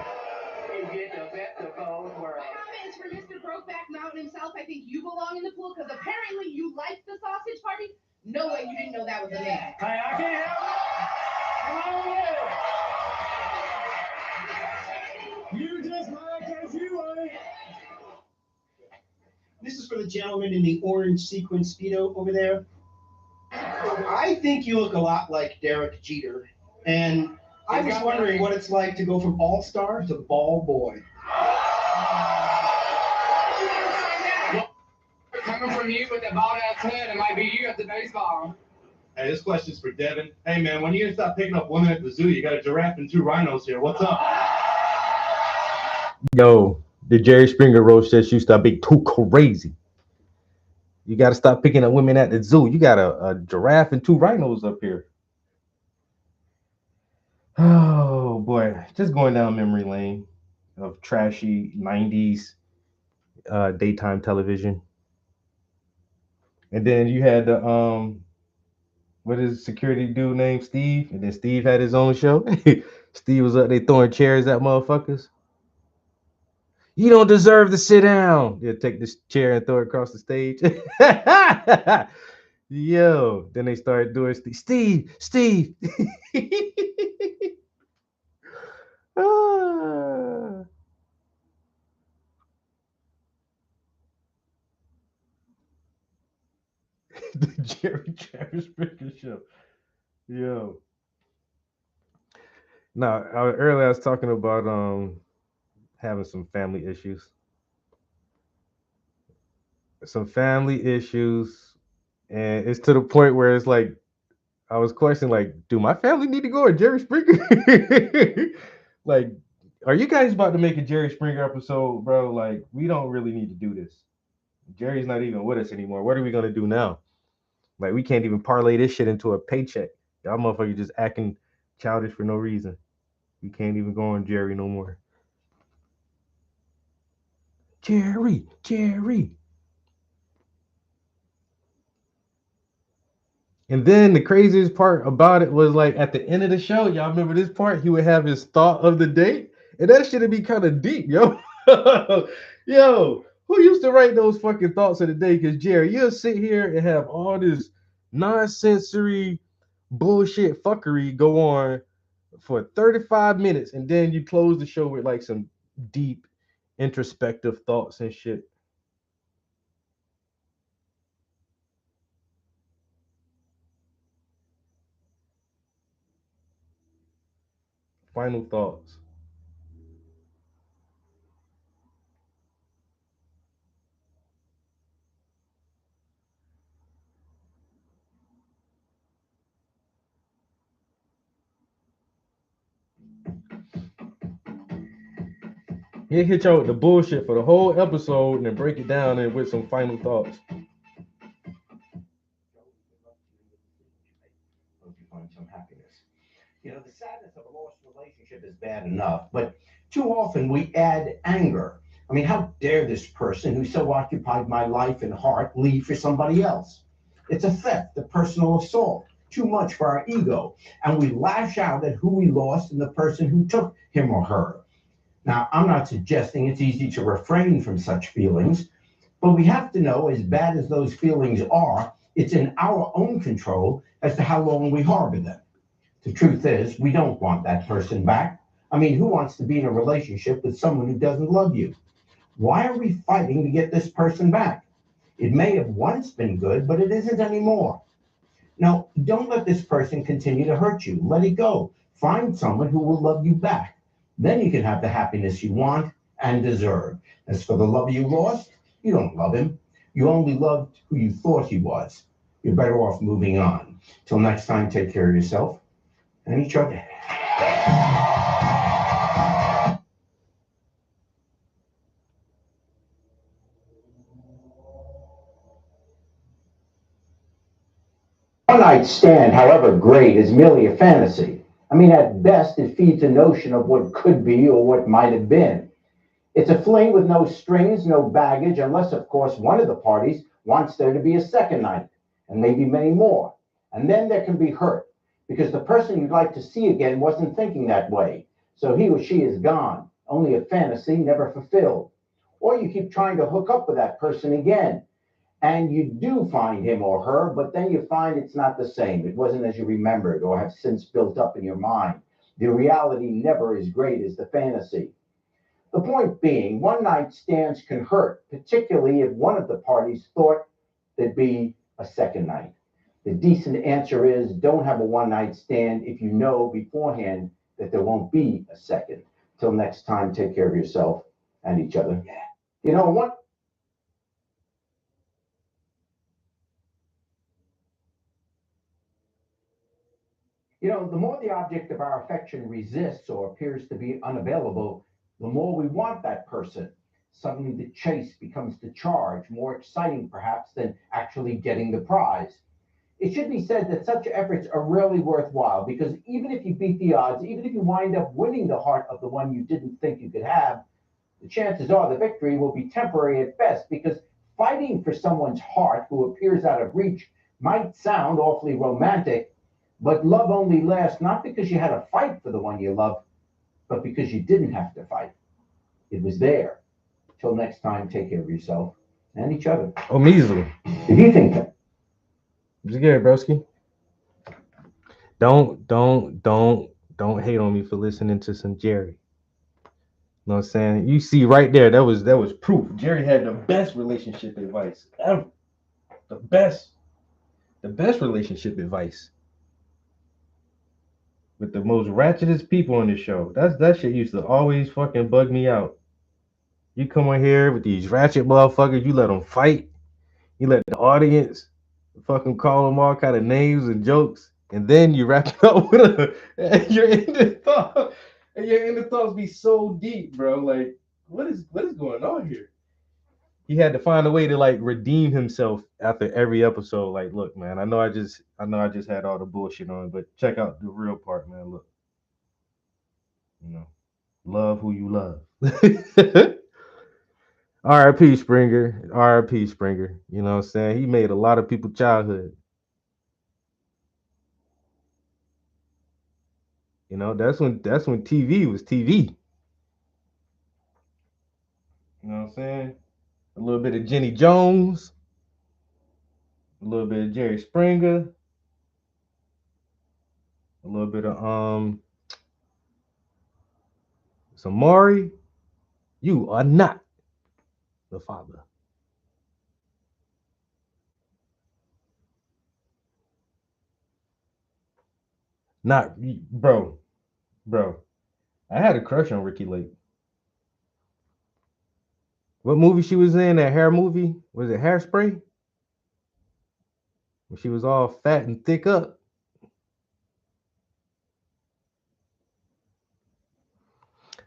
for Mr. Brokeback Mountain himself. I think you belong in the pool because apparently you liked the sausage party. No way you didn't know that was a man. Hey, I can't help it. You just like as you are. This is for the gentleman in the orange sequin Speedo over there. I think you look a lot like Derek Jeter. And I was wondering what it's like to go from all-star to ball boy. Coming from you with that bald ass head, it might be you at the baseball. Hey, this question's for Devin. Hey, man, when you gonna stop picking up women at the zoo? You got a giraffe and 2 rhinos here. What's up? Yo, the Jerry Springer roast says you stop being too crazy. You got to stop picking up women at the zoo. You got a giraffe and 2 rhinos up here. Oh, boy. Just going down memory lane of trashy 90s daytime television. And then you had the what is security dude named Steve? And then Steve had his own show. Steve was up there throwing chairs at motherfuckers. You don't deserve to sit down. Yeah, take this chair and throw it across the stage. Yo, then they started doing Steve. Ah. The Jerry Travis Springer show. Yo. Now, earlier I was talking about having some family issues. Some family issues, and it's to the point where it's like I was questioning, like, do my family need to go on Jerry Springer? Like, are you guys about to make a Jerry Springer episode, bro? Like, we don't really need to do this. Jerry's not even with us anymore. What are we gonna do now? Like, we can't even parlay this shit into a paycheck. Y'all motherfuckers just acting childish for no reason. We can't even go on Jerry no more. Jerry. And then the craziest part about it was like at the end of the show, y'all remember this part? He would have his thought of the day, and that shit'd be kind of deep, yo. Yo, who used to write those fucking thoughts of the day? Because Jerry, you'll sit here and have all this nonsensory bullshit fuckery go on for 35 minutes, and then you close the show with like some deep introspective thoughts and shit. Final thoughts. He'll hit y'all with the bullshit for the whole episode and then break it down and with some final thoughts. Hope you find some happiness. You know, the sadness of a lost relationship is bad enough, but too often we add anger. I mean, how dare this person who so occupied my life and heart leave for somebody else? It's a theft, a personal assault, too much for our ego. And we lash out at who we lost and the person who took him or her. Now, I'm not suggesting it's easy to refrain from such feelings, but we have to know, as bad as those feelings are, it's in our own control as to how long we harbor them. The truth is, we don't want that person back. I mean, who wants to be in a relationship with someone who doesn't love you? Why are we fighting to get this person back? It may have once been good, but it isn't anymore. Now, don't let this person continue to hurt you. Let it go. Find someone who will love you back. Then you can have the happiness you want and deserve. As for the love you lost, you don't love him. You only loved who you thought he was. You're better off moving on. Till next time, take care of yourself and each other. One night stand, however great, is merely a fantasy. I mean, at best, it feeds a notion of what could be or what might have been. It's a fling with no strings, no baggage, unless, of course, one of the parties wants there to be a second night, and maybe many more. And then there can be hurt, because the person you'd like to see again wasn't thinking that way. So he or she is gone, only a fantasy never fulfilled. Or you keep trying to hook up with that person again, and you do find him or her, but then you find it's not the same. It wasn't as you remembered or have since built up in your mind. The reality never is great as the fantasy. The point being, one night stands can hurt, particularly if one of the parties thought there'd be a second night. The decent answer is don't have a one night stand if you know beforehand that there won't be a second. Till next time, take care of yourself and each other. You know what? You know, the more the object of our affection resists or appears to be unavailable, the more we want that person. Suddenly the chase becomes the charge, more exciting perhaps than actually getting the prize. It should be said that such efforts are rarely worthwhile because even if you beat the odds, even if you wind up winning the heart of the one you didn't think you could have, the chances are the victory will be temporary at best because fighting for someone's heart who appears out of reach might sound awfully romantic, but love only lasts not because you had to fight for the one you love, but because you didn't have to fight. It was there, Till next time, take care of yourself and each other. Oh, measly. If you think that. What's good, broski? Don't hate on me for listening to some Jerry. You know what I'm saying? You see right there, that was proof. Jerry had the best relationship advice ever. The best relationship advice. With the most ratchetest people on the show. That shit used to always fucking bug me out. You come on here with these ratchet motherfuckers, you let them fight. You let the audience fucking call them all kind of names and jokes, and then you wrap it up with a and your ending thought. And your ending thoughts be so deep, bro. Like, what is going on here? He had to find a way to like redeem himself after every episode. Like, look, man, I know I just had all the bullshit on, but check out the real part, man. Look, you know, love who you love. R.I.P. Springer. R.I.P. Springer. You know what I'm saying? He made a lot of people childhood. You know, that's when TV was TV. You know what I'm saying? A little bit of Jenny Jones, a little bit of Jerry Springer, a little bit of Samari. You are not the father. Not bro. I had a crush on Ricky Lake. What movie she was in? That hair movie? Was it Hairspray? When she was all fat and thick up.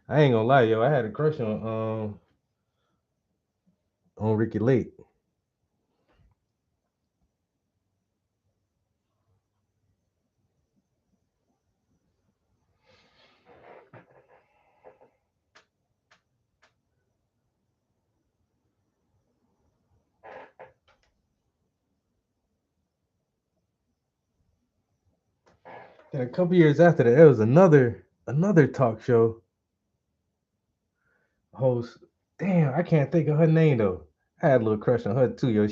I ain't gonna lie, yo. I had a crush on Ricky Lake. And a couple years after that, there was another talk show host. Damn, I can't think of her name though. I had a little crush on her too, yo.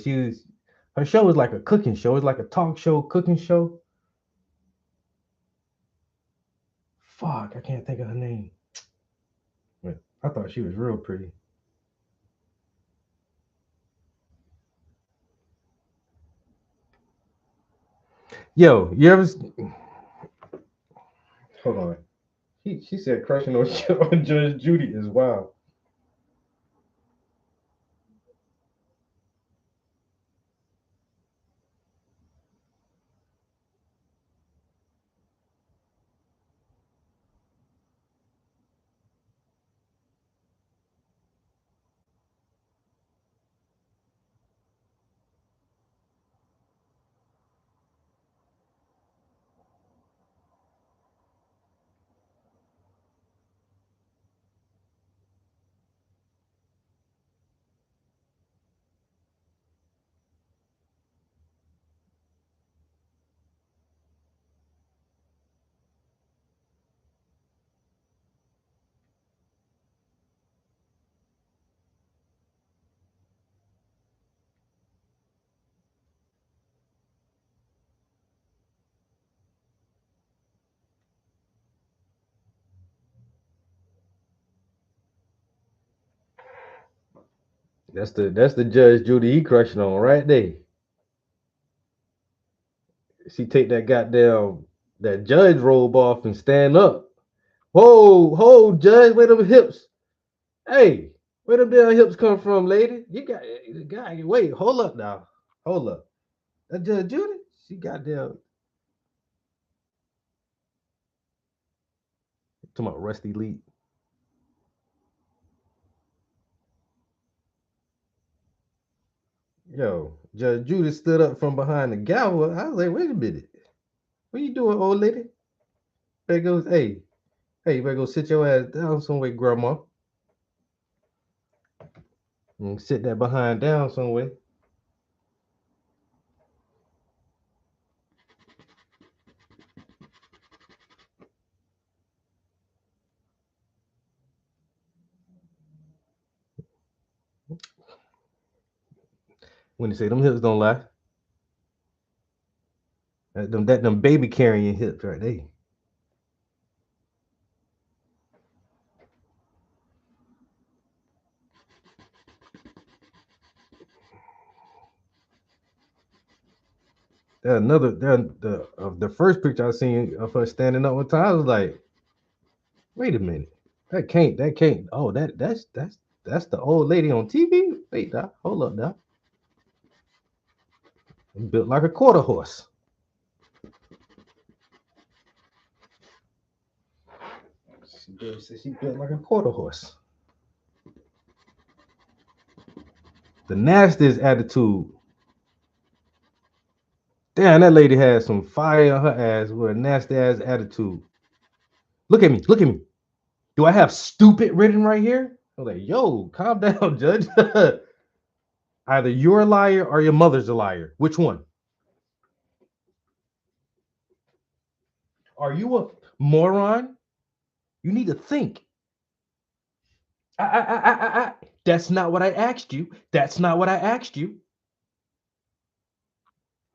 Her show was like a cooking show. It's like a talk show, cooking show. Fuck, I can't think of her name. But I thought she was real pretty. Yo, you ever? Hold on. She said crushing on on Judge Judy is wild. That's the Judge Judy he crushing on right there. She take that goddamn that judge robe off and stand up. Whoa, Judge, where them hips? Hey, where them damn hips come from, lady? You got wait, hold up now. Hold up. That Judge Judy, she got damn talking about Rusty Lee. Yo, Judge Judy stood up from behind the gavel. I was like, wait a minute. What you doing, old lady? There goes, hey, you better go sit your ass down somewhere, grandma. And sit that behind down somewhere. When they say them hips don't lie. Them baby carrying hips right there. The first picture I seen of her standing up one time, I was like, wait a minute. That can't. Oh, that's the old lady on TV. Wait, now, hold up now. Built like a quarter horse. She built like a quarter horse. The nastiest attitude. Damn, that lady had some fire on her ass with a nasty ass attitude. Look at me. Look at me. Do I have stupid written right here? I was like, yo, calm down, Judge. Either you're a liar or your mother's a liar. Which one? Are you a moron? You need to think. That's not what I asked you. That's not what I asked you.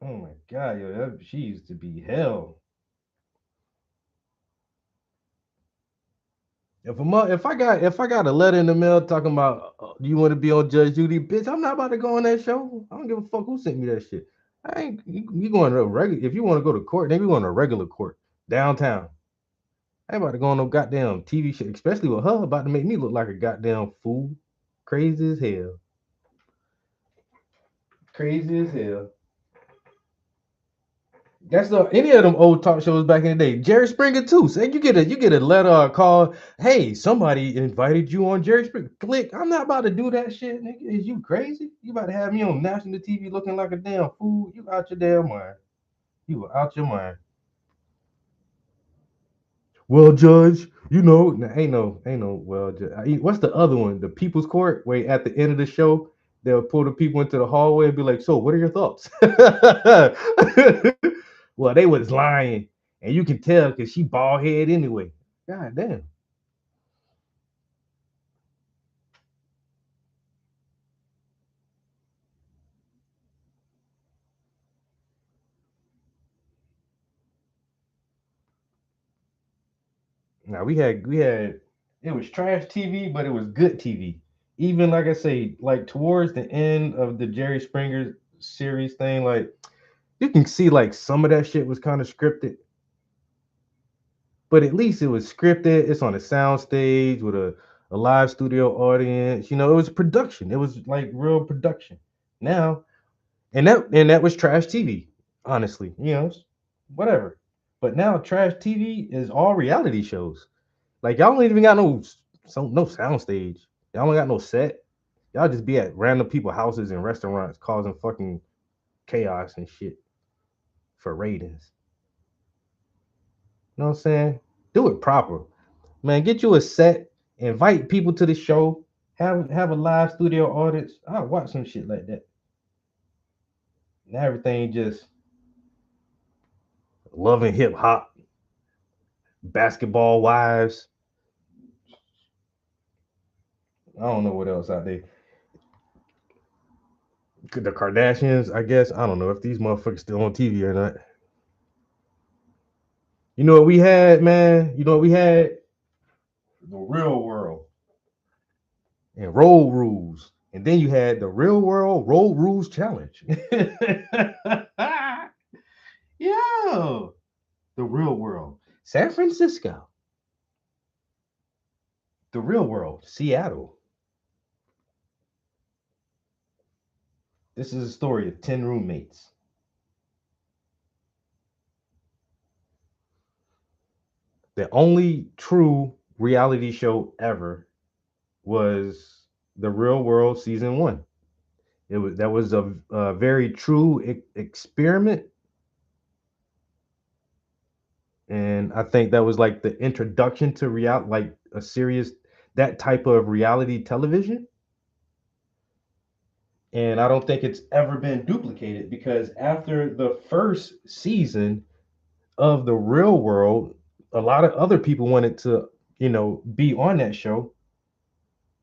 Oh my God, yo, she used to be hell. If I got a letter in the mail talking about do you want to be on Judge Judy, bitch, I'm not about to go on that show. I don't give a fuck who sent me that shit. I ain't you going to a regular. If you want to go to court, then we going to a regular court downtown. I ain't about to go on no goddamn TV shit, especially with her about to make me look like a goddamn fool. Crazy as hell. Crazy as hell. That's any of them old talk shows back in the day. Jerry Springer too. Say you get a letter or a call. Hey, somebody invited you on Jerry Springer. Click. I'm not about to do that shit, nigga. Is you crazy? You about to have me on national TV looking like a damn fool? You out your damn mind. You were out your mind. Well, Judge, you know, ain't no. Well, Judge. What's the other one? The People's Court, where at the end of the show they'll pull the people into the hallway and be like, "So, what are your thoughts?" Well, they was lying, and you can tell because she bald head anyway. God damn. Now we had it was trash TV, but it was good TV. Even like I say, like towards the end of the Jerry Springer series thing, like you can see like some of that shit was kind of scripted. But at least it was scripted. It's on a sound stage with a live studio audience. You know, it was production. It was like real production. Now, and that was trash TV, honestly. You know, whatever. But now trash TV is all reality shows. Like y'all don't even got no sound stage. Y'all don't got no set. Y'all just be at random people's houses and restaurants causing fucking chaos and shit for ratings. You know what I'm saying? Do it proper. Man, get you a set, invite people to the show, have a live studio audience. I'll watch some shit like that. And everything just loving hip hop, basketball wives. I don't know what else out there. The Kardashians, I guess. I don't know if these motherfuckers still on TV or not. You know what we had, man? You know what we had? The Real World and Road Rules. And then you had the Real World Road Rules Challenge. Yo, the Real World, San Francisco. The Real World, Seattle. This is a story of 10 roommates. The only true reality show ever was The Real World season 1. That was a very true experiment, and I think that was like the introduction to reality, like a serious that type of reality television. And I don't think it's ever been duplicated because after the first season of The Real World, a lot of other people wanted to, be on that show.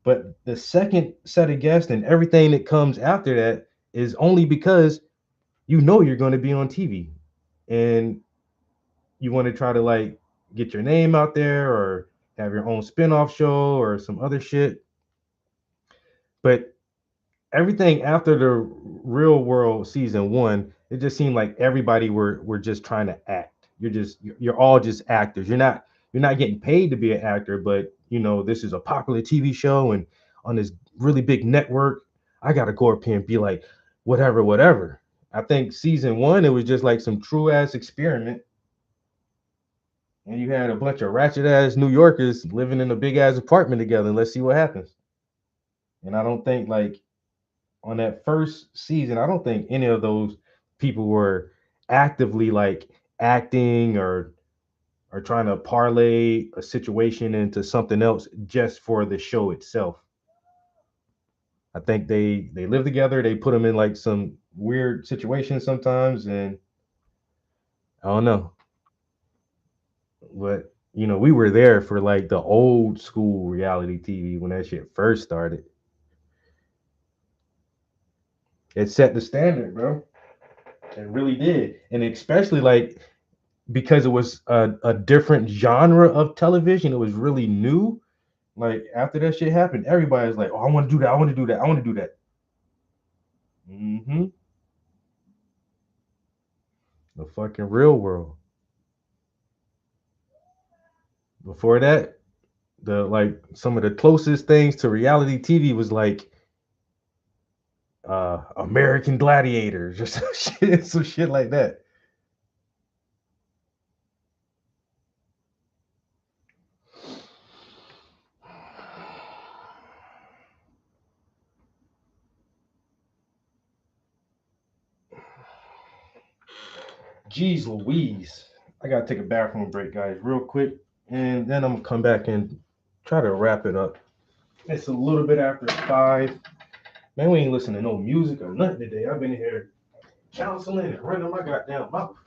But the second set of guests and everything that comes after that, is only because you know you're going to be on TV and you want to try to like get your name out there or have your own spin-off show or some other shit. But everything after the Real World season 1, it just seemed like everybody were just trying to act. You're all just actors. You're not getting paid to be an actor, but you know, this is a popular TV show and on this really big network, I gotta go up here and be like, whatever. I think season 1, it was just like some true ass experiment. And you had a bunch of ratchet ass New Yorkers living in a big ass apartment together. And let's see what happens. And I don't think like on that first season, I don't think any of those people were actively like acting or trying to parlay a situation into something else just for the show itself. I think they live together. They put them in like some weird situations sometimes, and I don't know. But you know, we were there for like the old school reality TV when that shit first started. It set the standard, bro. It really did. And especially like because it was a different genre of television, it was really new. Like after that shit happened, everybody's like, oh, I want to do that, I want to do that, I want to do that. Mm-hmm. The fucking Real World. Before that, the like some of the closest things to reality TV was like American Gladiators or some shit like that. Jeez Louise. I gotta take a bathroom break, guys, real quick. And then I'm gonna come back and try to wrap it up. It's a little bit after 5. Man, we ain't listening to no music or nothing today. I've been here counseling and running my goddamn mouth.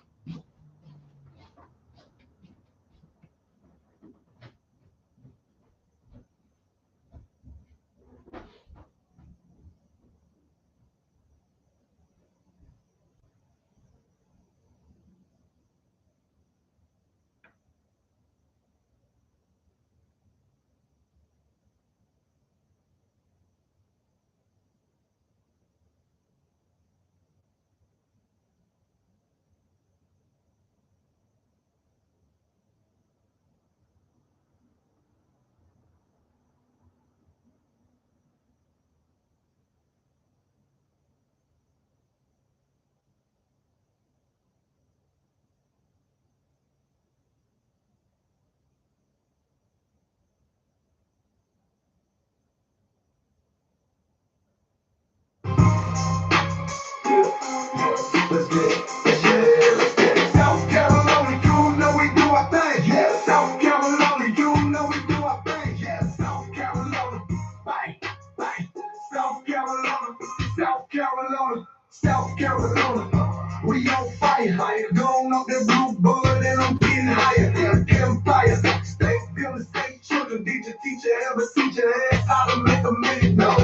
Let's get it. Let's get it. South Carolina, you know we do our thing. Yeah. South Carolina, you know we do our thing. Yeah. South Carolina, bang, bang. South Carolina, South Carolina, South Carolina. We on fire. Going up that blue bud and I'm getting higher. Empire. Stay building, stay children. Teacher, ever teach your ass how to make a million? No.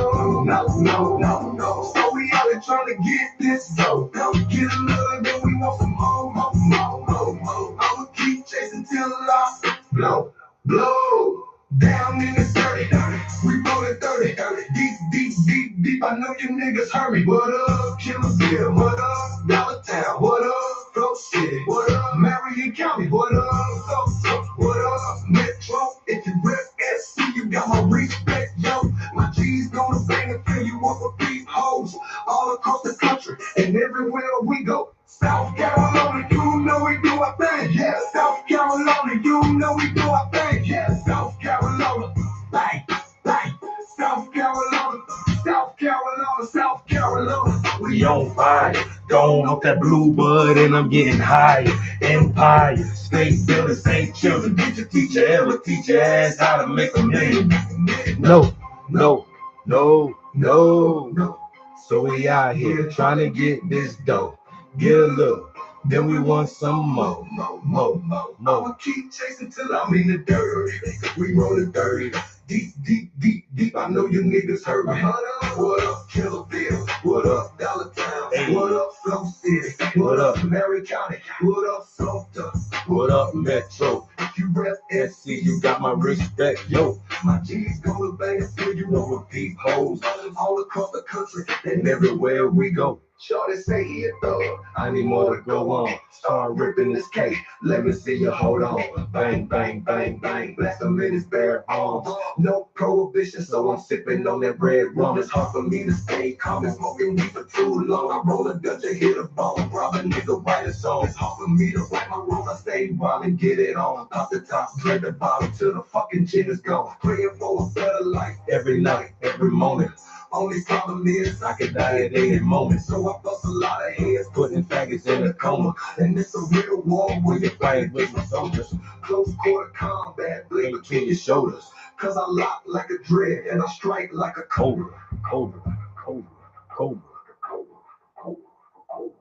So we out here trying to get this dough. Get a little, then we want some more. I'ma keep chasing till I blow. Down in the 30, we rollin' 30. Deep. I know you niggas heard me. What up, Killer Bill? What up, Dollar Town? What up, Flow City? What up, Marion County? What up, so? What up, Metro? If you rep SC, you got my respect, yo. My G's gonna bang and fill you up with beat hoes all across the country and everywhere we go. South Carolina, you know we do our thing. Yeah, South Carolina, you know we do our thing. Yeah, South Carolina, bang. South Carolina, we on fire. Going off that blue bud and I'm getting higher. Empire, stay building, stay children. Did your teacher ever teach your ass how to make a million? No. So we out here trying to get this dough. Get a little, then we want some more. I'ma keep chasing till I'm in the dirt. We rollin' 30. Deep. I know you niggas heard me. What up, Killer Bill? What up, Dollar up Mary County? What up Florida? What up, Metro? If you rep SC, you got my respect, yo. my G's gonna bang us till you know we're peepholes all across the country and everywhere we go. Shorty say he a thug. I need more to go on. Start ripping this cake. Let me see you hold on. Bang, bang, bang, bang. Blast him in his bare arms. No prohibition, so I'm sipping on that red rum. It's hard for me to stay calm and smoking weed for too long. I roll a Dutch and hit a bone. Rob a nigga, write a song. It's hard for me to write my rules. I stay wild and get it on. Pop the top, drink the bottle till the fucking gin is gone. Praying for a better life every night, every moment. Only problem is I could die at any moment. So I bust a lot of heads, putting faggots in a coma. And it's a real war when you fight with my soldiers. Close quarter combat, blade between your shoulders. Cause I lock like a dread and I strike like a cobra. Cobra, cobra, cobra,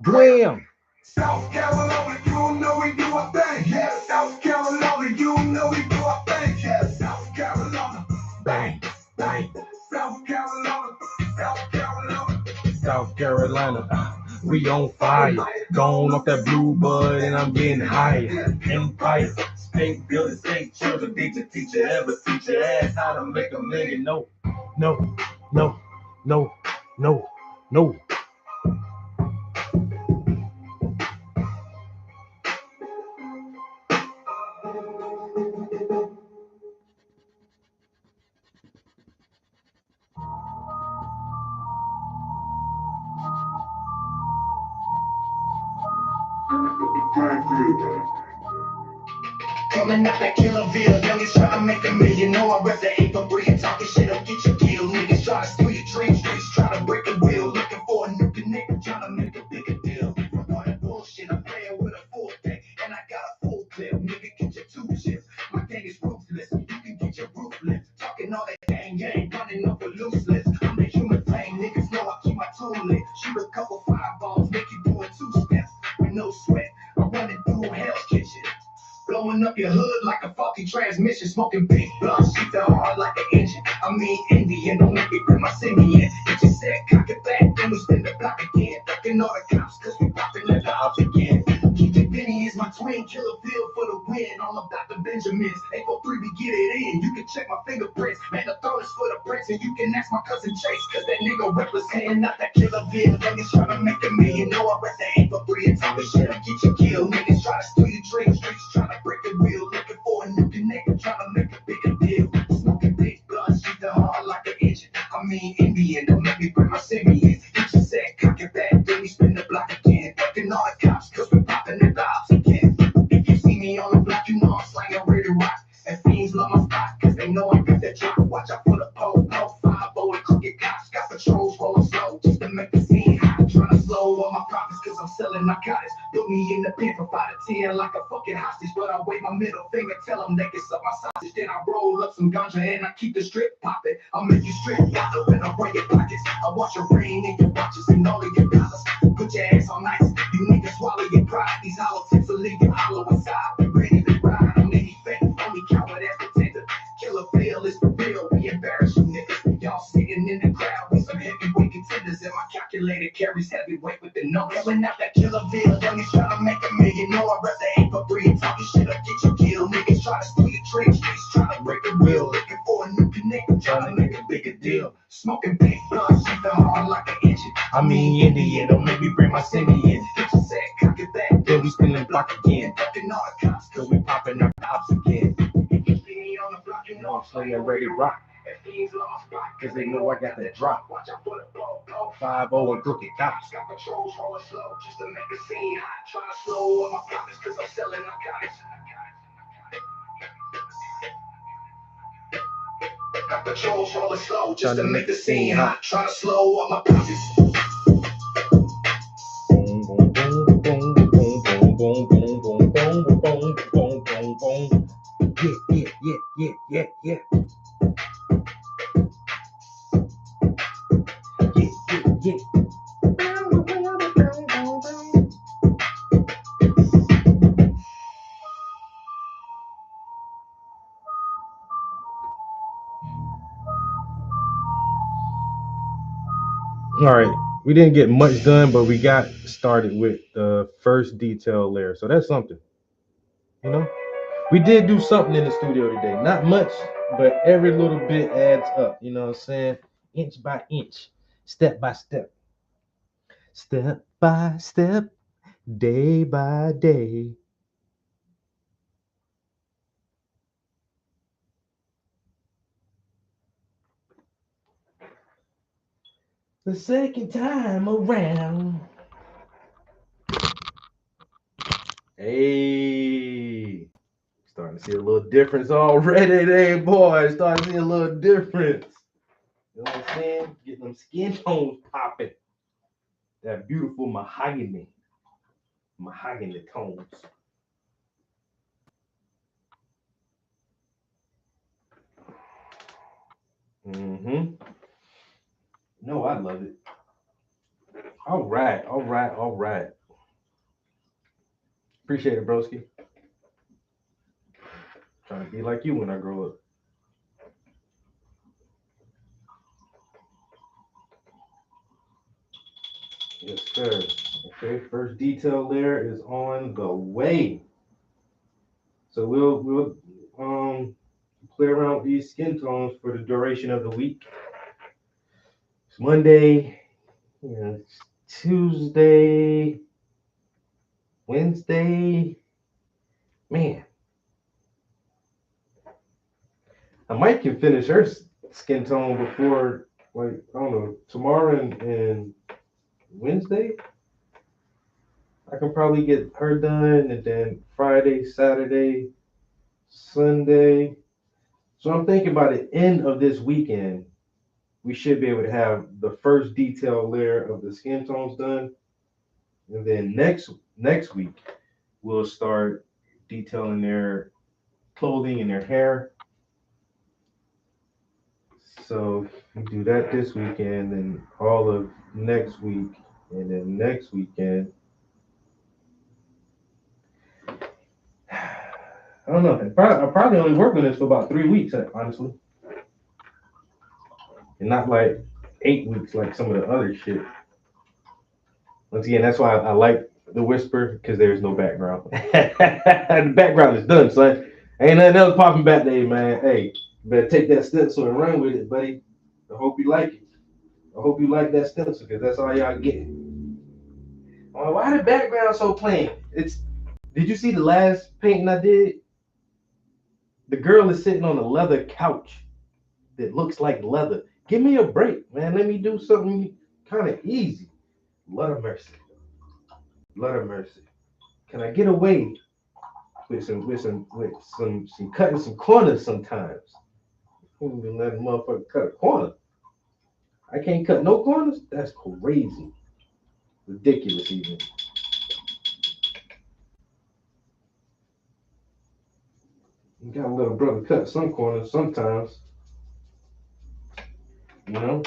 Blam! South Carolina, you know we do our thing. Yeah, South Carolina, you know we do our thing. Yeah, South Carolina. Bang, bang. South Carolina, South Carolina. South Carolina, we on fire. Gone off that blue bud and I'm getting higher. Empire, state building, state children. Teacher ever teach your ass how to make a million. No, no, no, no, no, no. Coming out that Killerville, youngest trying to make a million. No, I rep the 8 for 3 and talking shit up, get your deal. Niggas try to steal your dreams, streets try to break the wheel. Looking for a new connect, trying to make a bigger deal. Fuck all that bullshit, I'm playing with a full deck, and I got a full clip. Nigga, get your 2 chips. My gang is ruthless, you can get your roof lit. Talking all that gang, running up a loose list. I'm the human flame, niggas know I keep my tune lit. Shoot a couple fireballs, make you doing 2 steps with no sweat. I'm running through Hell's Kitchen. Blowing up your hood like a faulty transmission, smoking big blunts, shoot the hard like an engine. I mean Indian, don't make me bring my singing. It just said cock it back, then we spin the block again. Ducking all the cops, cause we popping at the house again. Keep it Benny is my twin, Killerville for the win. All about the Benjamins, 843 we get it in. You can check my fingerprints, man, the throne is for the prince. And you can ask my cousin Chase, cause that nigga representing out that Killerville. Niggas trying to make a million, know I rep the 843 and talking shit, I'll get you killed. Niggas try to steal your dreams, streets trying to break the wheel, looking for a new connect, trying to make a bigger deal. Smoking big blunts, shoot the hard like an engine. I mean Indian, don't make me bring my Syrians. You just said cock it back, then we spin the block again. Fucking all the cops, cause we popping the ops again. If you see me on the block, you know I'm slanging ready to rock. And fiends love my spot, cause they know I got that drop. Watch out for the pole, 5-0 and crooked cops. Got patrols rolling slow, just to make the scene hot. Trying to slow all my profits, cause I'm selling narcotics. Put me in the pen for 5 to 10 like a fucking hostage. But I wave my middle finger, tell them they can suck my sausage. Then I roll up some ganja and I keep the strip popping. I'll make you strip bottle and I'll break your pockets. I watch your rain in your watches and all of your dollars. Put your ass on ice, you niggas swallow your pride. These hollow tips will leave you hollow inside. Be ready to ride, I'm any fake, only coward as pretender. Killerville is for real, we embarrass you niggas. Y'all sitting in the crowd, we some heavyweight contenders. And my calculator carries heavyweight with the numbers. Yelling out that Killerville, youngest trying to make a million. No, I rep the 8 for 3 and talking shit up, get you killed. Niggas try to steal your dreams, streets trying to break the wheel. Looking for a new connect, trying to make a bigger deal. Smoking big blunts, shoot the hard like an engine. I mean Indian, don't make me bring my Syrians. It just said cock it back, then we spin the block again. Fucking all the cops, cause we popping our cops again. If you see me on the block, you know I'm slinging ready to rock. Cause they know I got that drop. 5-0 and crooked cops. Got patrols rolling slow just to make the scene hot. Trying to slow up my profits cause I'm selling narcotics. Got patrols rolling slow just to make the scene hot. Trying to slow up my profits. Boom, boom, boom, boom, boom, boom, boom, boom, boom, boom, boom, boom, boom, boom. Yeah. All right, we didn't get much done, but we got started with the first detail layer. So that's something, you know. We did do something in the studio today. Not much, but every little bit adds up. You know what I'm saying? Inch by inch, step by step, step by step, day by day. The second time around. Hey, starting to see a little difference already, there, boy. Starting to see a little difference. You know what I'm saying? Getting them skin tones popping. That beautiful mahogany tones. Mm-hmm. No, I love it. All right. Appreciate it, broski. Trying to be like you when I grow up. Yes, sir. Okay, first detail layer is on the way. So we'll play around with these skin tones for the duration of the week. It's Monday, it's Tuesday, Wednesday. Man, I might can finish her skin tone before, like, I don't know, tomorrow and Wednesday. I can probably get her done, and then Friday, Saturday, Sunday. So I'm thinking by the end of this weekend, we should be able to have the first detail layer of the skin tones done. And then next week, we'll start detailing their clothing and their hair. So we do that this weekend and all of next week, and then next weekend. I don't know. I'll probably only work on this for about 3 weeks, honestly. And not like 8 weeks like some of the other shit. Once again, that's why I like the whisper, because there's no background. The background is done, son. Ain't nothing else popping back there, man. Hey, you better take that stencil and run with it, buddy. I hope you like it. I hope you like that stencil, because that's all y'all get. Why the background so plain? Did you see the last painting I did? The girl is sitting on a leather couch that looks like leather. Give me a break, man. Let me do something kind of easy. Lord of mercy. Lord of mercy. Can I get away with some cutting some corners sometimes? I'm gonna let a motherfucker cut a corner. I can't cut no corners? That's crazy. Ridiculous even. You gotta let a brother cut some corners sometimes. You know?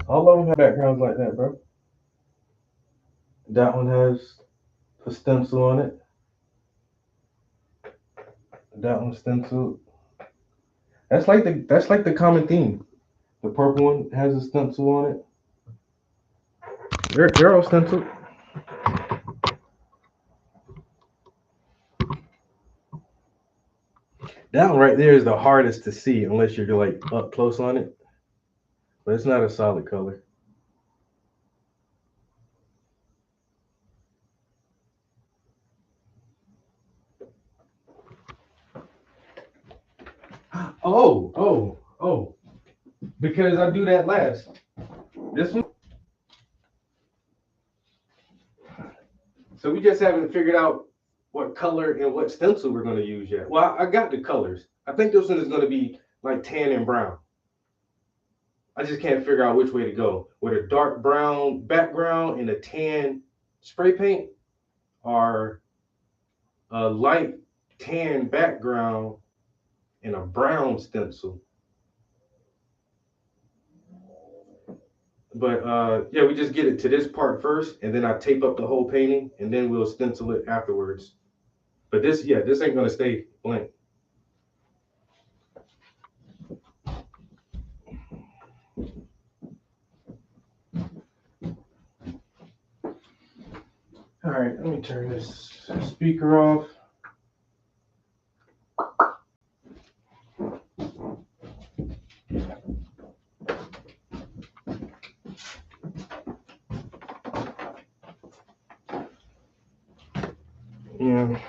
All of them have backgrounds like that, bro. That one has a stencil on it. That one's stenciled. That's like the common theme. The purple one has a stencil on it. They're all stenciled. That one right there is the hardest to see unless you're like up close on it. But it's not a solid color. Oh. Because I do that last. This one. So we just haven't figured out what color and what stencil we're going to use yet. Well, I got the colors. I think this one is going to be like tan and brown. I just can't figure out which way to go. With a dark brown background and a tan spray paint, or a light tan background and a brown stencil. But yeah, we just get it to this part first, and then I tape up the whole painting, and then we'll stencil it afterwards. But this, yeah, this ain't gonna stay blank. All right, let me turn this speaker off. Yeah.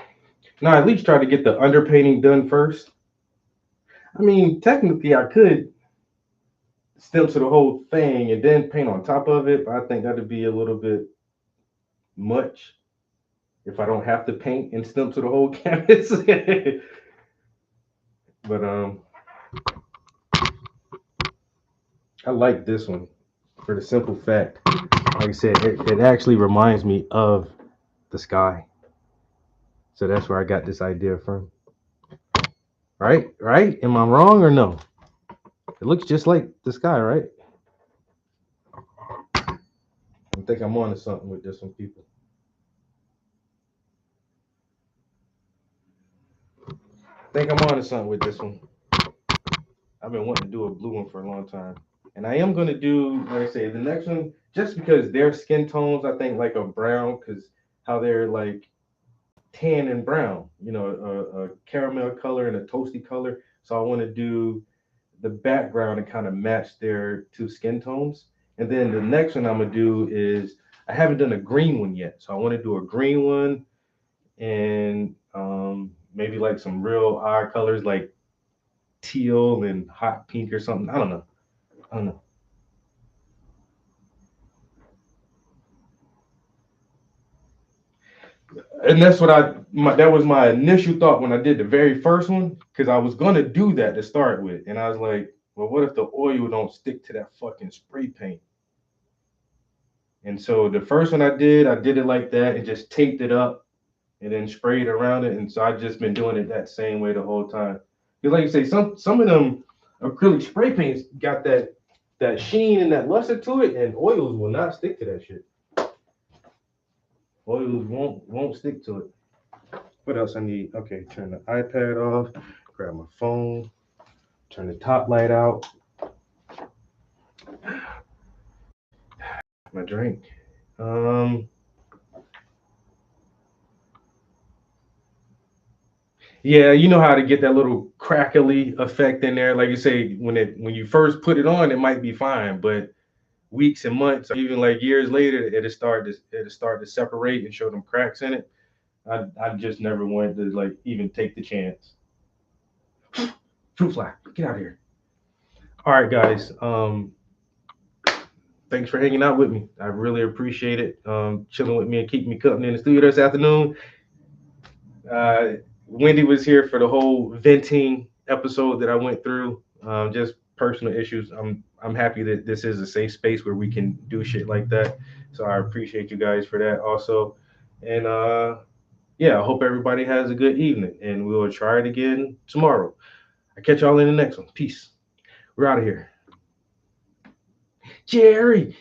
Now at least try to get the underpainting done first. I mean, technically I could stencil the whole thing and then paint on top of it, but I think that'd be a little bit much if I don't have to paint and stencil the whole canvas. But I like this one for the simple fact, like I said, it actually reminds me of the sky. So that's where I got this idea from. Right? Am I wrong or no? It looks just like the sky, right? I think I'm on to something with this one, people. I think I'm on to something with this one. I've been wanting to do a blue one for a long time. And I am going to do, like I say, the next one, just because their skin tones, I think, like a brown, because how they're like tan and brown, you know, a caramel color and a toasty color. So I want to do the background and kind of match their two skin tones. And then the next one I'm going to do is, I haven't done a green one yet. So I want to do a green one and maybe like some real odd colors like teal and hot pink or something. I don't know. And that's what that was my initial thought when I did the very first one, because I was gonna do that to start with, and I was like, well, what if the oil don't stick to that fucking spray paint? And so the first one I did it like that and just taped it up and then sprayed around it, and so I've just been doing it that same way the whole time. Because like you say, some of them acrylic spray paints got that sheen and that luster to it, and oils will not stick to that shit. Oils won't stick to it. What else I need? Okay, turn the iPad off, grab my phone, turn the top light out. My drink. Yeah, you know how to get that little crackly effect in there. Like you say, when you first put it on, it might be fine, but weeks and months, or even like years later, it'll start to separate and show them cracks in it. I just never wanted to like even take the chance. Fruit fly, get out of here. All right, guys. Thanks for hanging out with me. I really appreciate it. Chilling with me and keeping me company in the studio this afternoon. Wendy was here for the whole venting episode that I went through. Just personal issues. I'm happy that this is a safe space where we can do shit like that. So I appreciate you guys for that also. And yeah, I hope everybody has a good evening, and we'll try it again tomorrow. I'll catch y'all in the next one. Peace. We're out of here. Jerry.